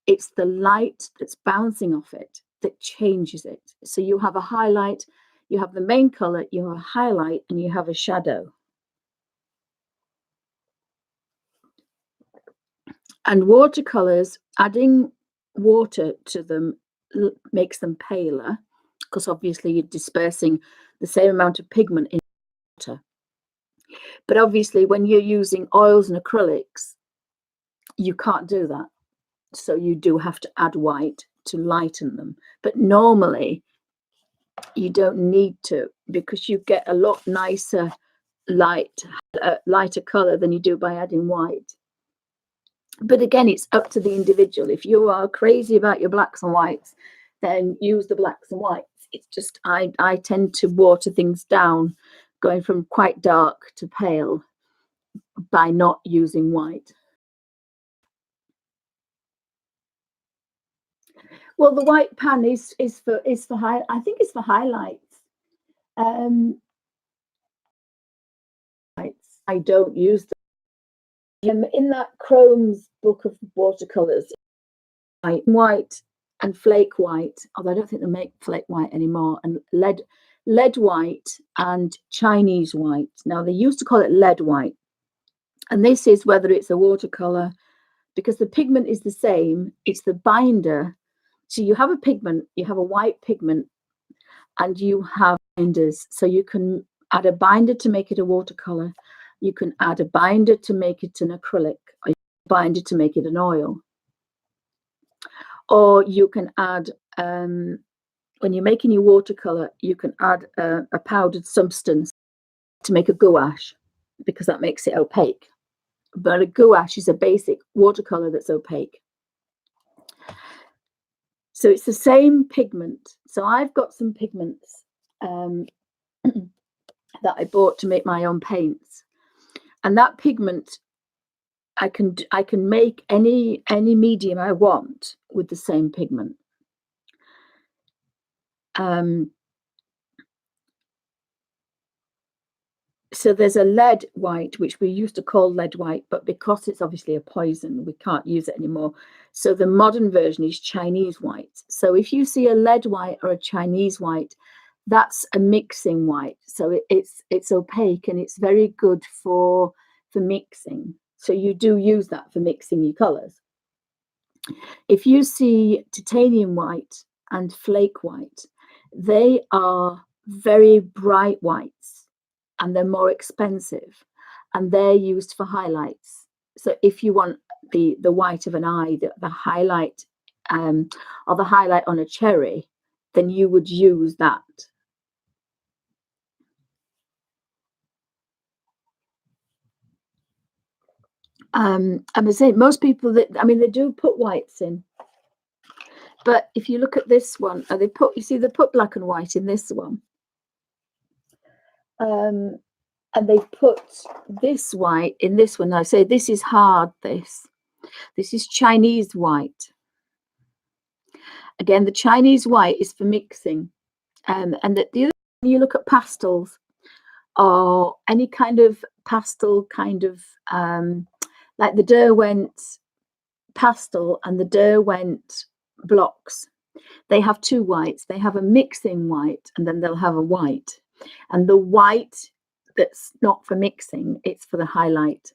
It's the light that's bouncing off it that changes it. So you have a highlight, you have the main color, you have a highlight, and you have a shadow. And watercolors, adding water to them makes them paler, because obviously you're dispersing the same amount of pigment in water. But obviously when you're using oils and acrylics, you can't do that. So you do have to add white to lighten them. But normally you don't need to, because you get a lot nicer lighter color than you do by adding white. But again, it's up to the individual. If you are crazy about your blacks and whites, then use the blacks and whites. It's just I tend to water things down, going from quite dark to pale by not using white. Well, the white pan is for I think it's for highlights. I don't use them. In that Chrome's book of watercolors, white and flake white, although I don't think they make flake white anymore, and lead white and Chinese white. Now they used to call it lead white, and this is whether it's a watercolor, because the pigment is the same, it's the binder. So you have a pigment, you have a white pigment, and you have binders. So you can add a binder to make it a watercolor, you can add a binder to make it an acrylic, or a binder to make it an oil. Or you can add, when you're making your watercolor, you can add a powdered substance to make a gouache, because that makes it opaque. But a gouache is a basic watercolor that's opaque. So it's the same pigment. So I've got some pigments that I bought to make my own paints, and that pigment I can make any medium I want with the same pigment. So there's a lead white, which we used to call lead white, but because it's obviously a poison, we can't use it anymore. So the modern version is Chinese white. So if you see a lead white or a Chinese white, that's a mixing white. So it's opaque and it's very good for mixing. So you do use that for mixing your colors. If you see titanium white and flake white, they are very bright whites, and they're more expensive, and they're used for highlights. So if you want the white of an eye, the highlight, or the highlight on a cherry, then you would use that. I'm saying most people that, I mean, they do put whites in, but if you look at this one, they put, you see, they put black and white in this one, and they put this white in this one. I say this is hard. This is Chinese white. Again, the Chinese white is for mixing, and the other, when you look at pastels or any kind of pastel kind of like the Derwent pastel and the Derwent blocks, they have two whites. They have a mixing white, and then they'll have a white, and the white that's not for mixing, it's for the highlight.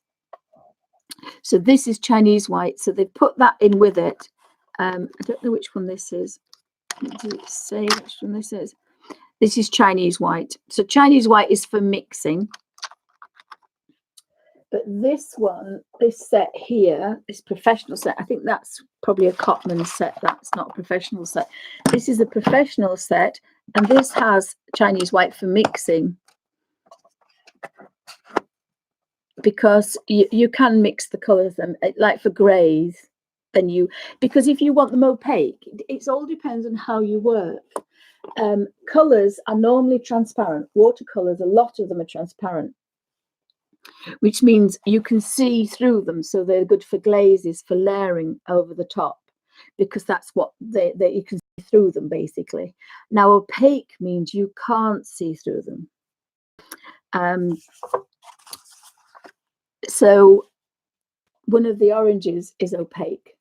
So this is Chinese white, so they've put that in with it. I don't know which one this is. Does it say which one this is? This is Chinese white. So Chinese white is for mixing. But this one, this set here, this professional set, I think that's probably a Cotman set. That's not a professional set. This is a professional set, and this has Chinese white for mixing. Because you can mix the colours, and like for greys, then you, because if you want them opaque, it all depends on how you work. Colours are normally transparent. Watercolours, a lot of them are transparent, which means you can see through them, so they're good for glazes, for layering over the top, because that's what they you can see through them basically. Now opaque means you can't see through them. So one of the oranges is opaque,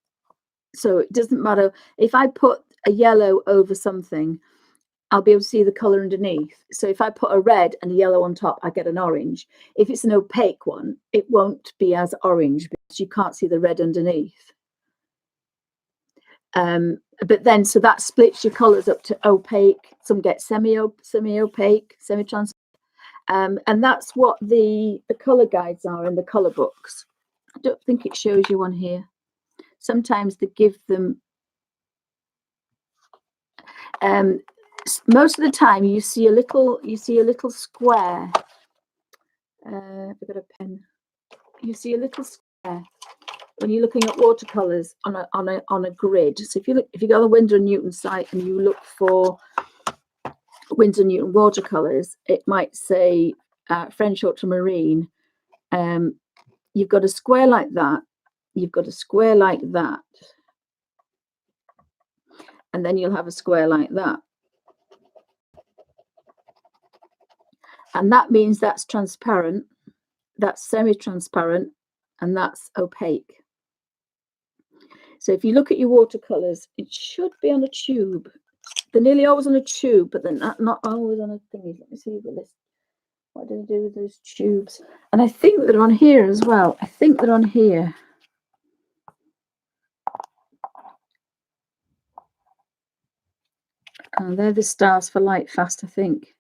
so it doesn't matter if I put a yellow over something, I'll be able to see the color underneath. So if I put a red and a yellow on top, I get an orange. If it's an opaque one, it won't be as orange because you can't see the red underneath. But then, so that splits your colors up to opaque. Some get semi-opaque, semi-transparent. And that's what the color guides are in the color books. I don't think it shows you one here. Sometimes they give them. Most of the time, you see a little square. I've got a pen. You see a little square when you're looking at watercolors on a grid. So if you go on the Winsor & Newton site and you look for Winsor & Newton watercolors, it might say French ultramarine. You've got a square like that. You've got a square like that, and then you'll have a square like that. And that means that's transparent, that's semi-transparent, and that's opaque. So if you look at your watercolors, it should be on a tube. They're nearly always on a tube, but they're not always on a thingy. Let me see the list. What did I do with those tubes? And I think they're on here as well. I think they're on here. And they're the stars for light fast, I think.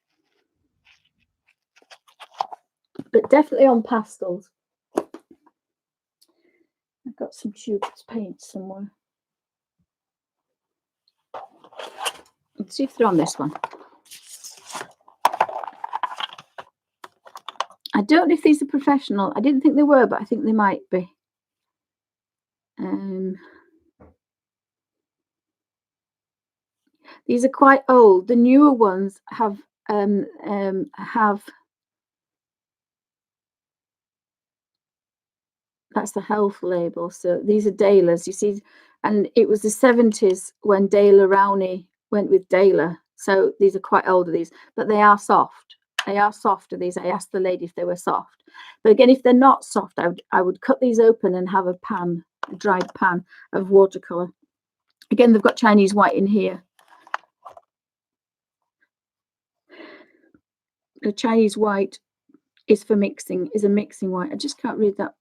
But definitely on pastels. I've got some tubes paint somewhere. Let's see if they're on this one. I don't know if these are professional. I didn't think they were, but I think they might be. These are quite old. The newer ones have that's the health label. So these are Daylers, you see, and it was the 70s when Daler Rowney went with Daler. So these are quite old of these, but they are soft. They are softer, these. I asked the lady if they were soft. But again, if they're not soft, I would cut these open and have a pan, a dried pan of watercolor. Again, they've got Chinese white in here. The Chinese white is for mixing, is a mixing white. I just can't read that.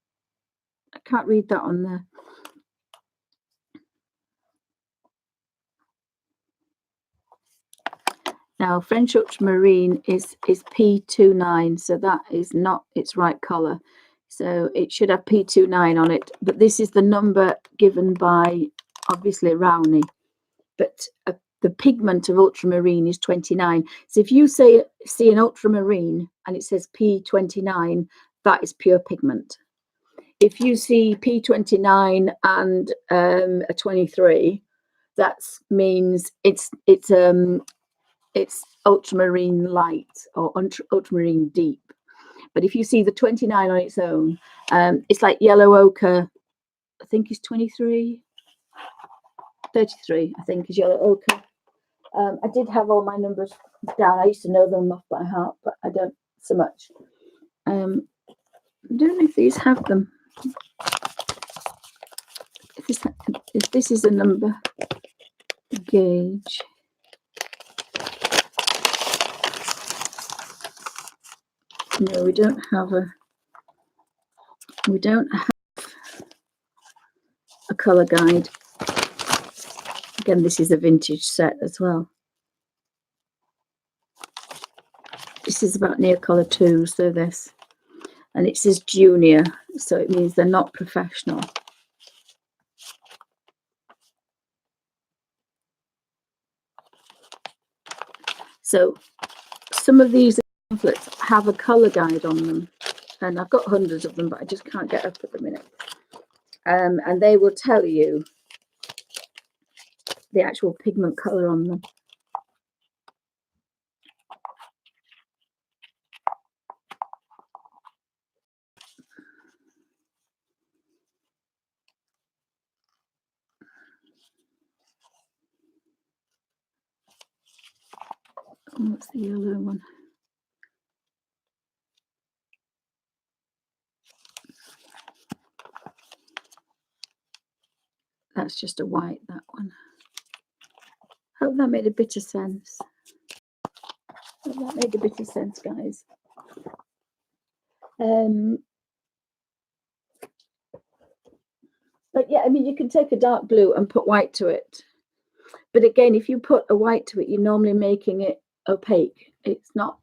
I can't read that on there. Now, French ultramarine is P29, so that is not its right color. So it should have P29 on it, but this is the number given by, obviously, Rowney. But the pigment of ultramarine is 29. So if you see an ultramarine and it says P29, that is pure pigment. if you see P29 and a 23, that means it's ultramarine light or ultramarine deep. But if you see the 29 on its own, it's like yellow ochre. I think it's 23, 33. I think is yellow ochre. I did have all my numbers down. I used to know them off by heart, but I don't so much. I don't know if these have them. If this is a number gauge. No, we don't have a colour guide. Again, this is a vintage set as well. This is about near colour 2, so this. And it says junior, so it means they're not professional. So some of these pamphlets have a colour guide on them, and I've got hundreds of them, but I just can't get up at the minute. And they will tell you the actual pigment colour on them. Oh, what's the yellow one? That's just a white, that one. Hope that made a bit of sense. Hope that made a bit of sense, guys. But yeah, I mean, you can take a dark blue and put white to it. But again, if you put a white to it, you're normally making it opaque. It's not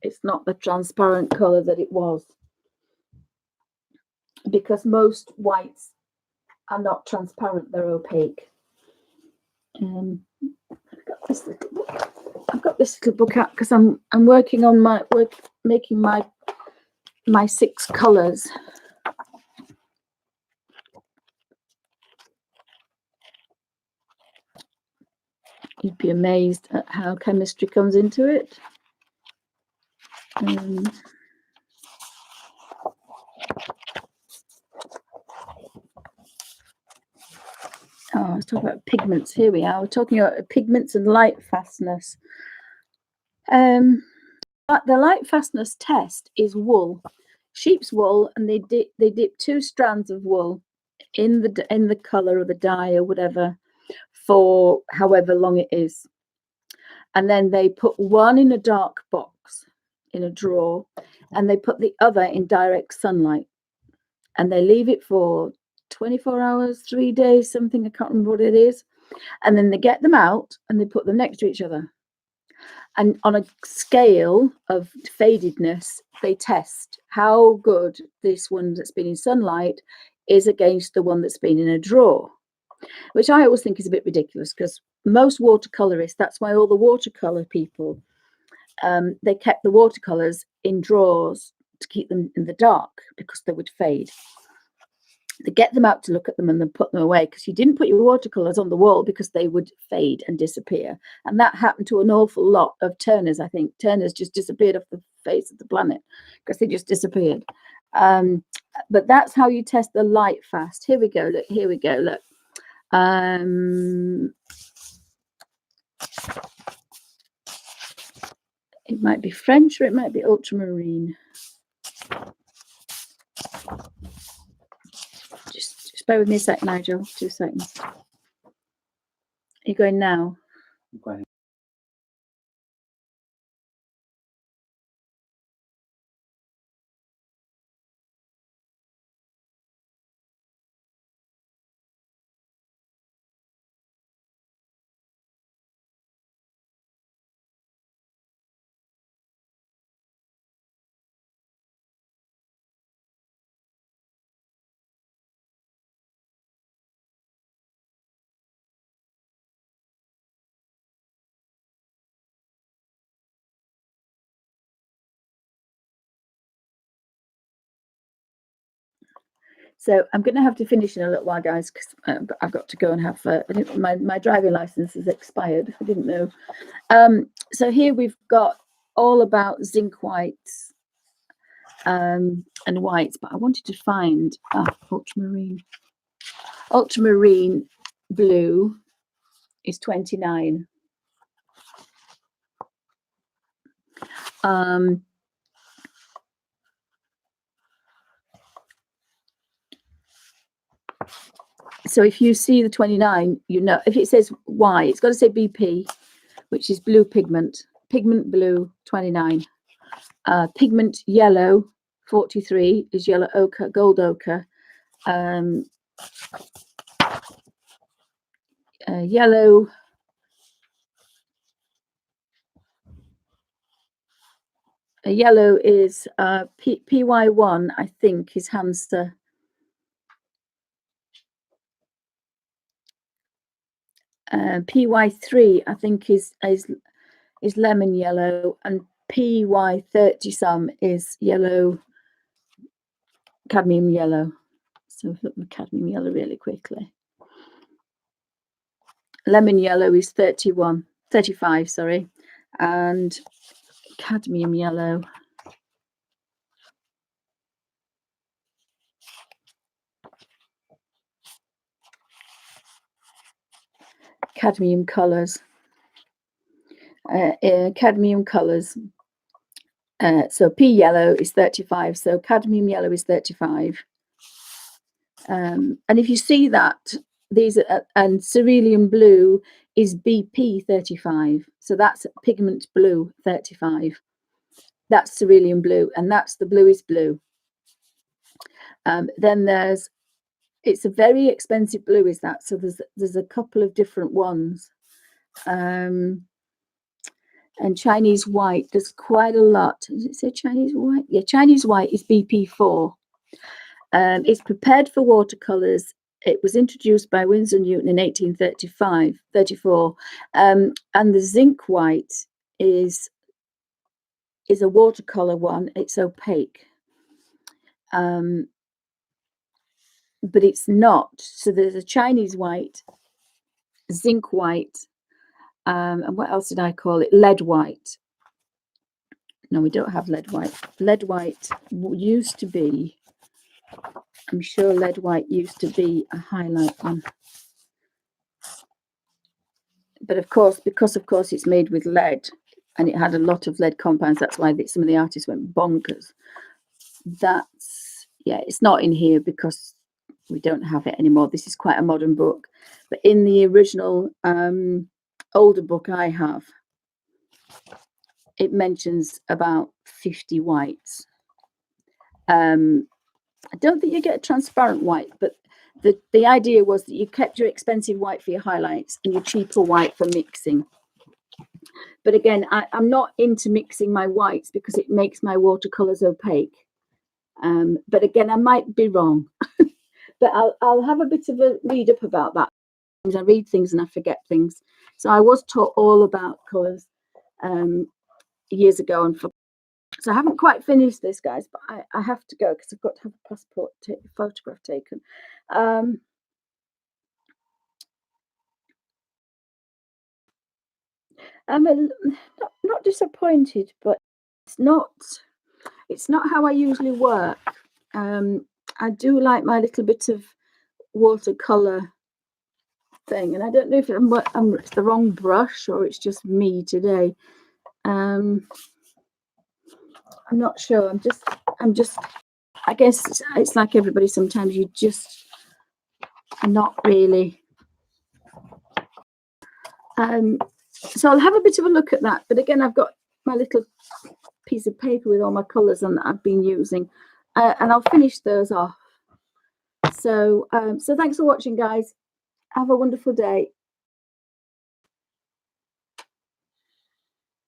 the transparent colour that it was. Because most whites are not transparent, they're opaque. I've got this little book out because I'm working on making my 6 colours. You'd be amazed at how chemistry comes into it. I was talking about pigments. Here we are. We're talking about pigments and light fastness. But the light fastness test is wool, sheep's wool, and they dip 2 strands of wool in the color of the dye or whatever for however long it is, and then they put one in a dark box in a drawer, and they put the other in direct sunlight, and they leave it for 24 hours, 3 days, something, I can't remember what it is, and then they get them out and they put them next to each other, and on a scale of fadedness they test how good this one that's been in sunlight is against the one that's been in a drawer, which I always think is a bit ridiculous, because most watercolorists, that's why all the watercolor people, they kept the watercolors in drawers to keep them in the dark, because they would fade. They get them out to look at them and then put them away, because you didn't put your watercolors on the wall because they would fade and disappear. And that happened to an awful lot of Turners. I think Turners just disappeared off the face of the planet because they just disappeared. But that's how you test the light fast. Here we go. Look, here we go. Look. It might be French or it might be ultramarine. Just bear with me a sec, Nigel. 2 seconds. Are you going now? I'm going So I'm going to have to finish in a little while, guys, because I've got to go and have my driving license has expired. I didn't know. So here we've got all about zinc whites and whites, but I wanted to find ultramarine. Ultramarine blue is 29. So if you see the 29, you know, if it says Y, it's got to say BP, which is blue pigment. Pigment blue, 29. Pigment yellow, 43, is yellow ochre, gold ochre. Yellow yellow is PY1, I think, is hamster. PY3, I think, is lemon yellow, and PY30 some is yellow, cadmium yellow. So look at the cadmium yellow really quickly. Lemon yellow is 35, sorry, and cadmium yellow. Cadmium colours. Cadmium colours. So P yellow is 35. So cadmium yellow is 35. And if you see that, these and cerulean blue is BP 35. So that's pigment blue 35. That's cerulean blue, and that's the bluest blue. Then it's a very expensive blue, is that? So there's a couple of different ones. And Chinese white, there's quite a lot. Does it say Chinese white? Yeah, Chinese white is BP4. It's prepared for watercolors. It was introduced by Winsor Newton in 1834. And the zinc white is a watercolor one. It's opaque. But it's not. So there's a Chinese white, zinc white, and what else did I call it? Lead white. No, we don't have lead white. Lead white used to be, I'm sure lead white used to be a highlight one. But of course, because of course it's made with lead and it had a lot of lead compounds, that's why some of the artists went bonkers. That's, yeah, it's not in here because we don't have it anymore. This is quite a modern book. But in the original older book I have, it mentions about 50 whites. I don't think you get a transparent white, but the idea was that you kept your expensive white for your highlights and your cheaper white for mixing. But again, I'm not into mixing my whites because it makes my watercolors opaque. But again, I might be wrong. But I'll have a bit of a read up about that. I read things and I forget things. So I was taught all about colours years ago, and so I haven't quite finished this, guys, but I have to go because I've got to have a passport photograph taken. I'm not disappointed, but it's not how I usually work. I do like my little bit of watercolor thing, and I don't know if it's the wrong brush or it's just me today. I'm not sure. I'm just I guess it's like everybody, sometimes you just are not really. So I'll have a bit of a look at that, but again, I've got my little piece of paper with all my colours on that I've been using, and I'll finish those off. So so thanks for watching, guys. Have a wonderful day.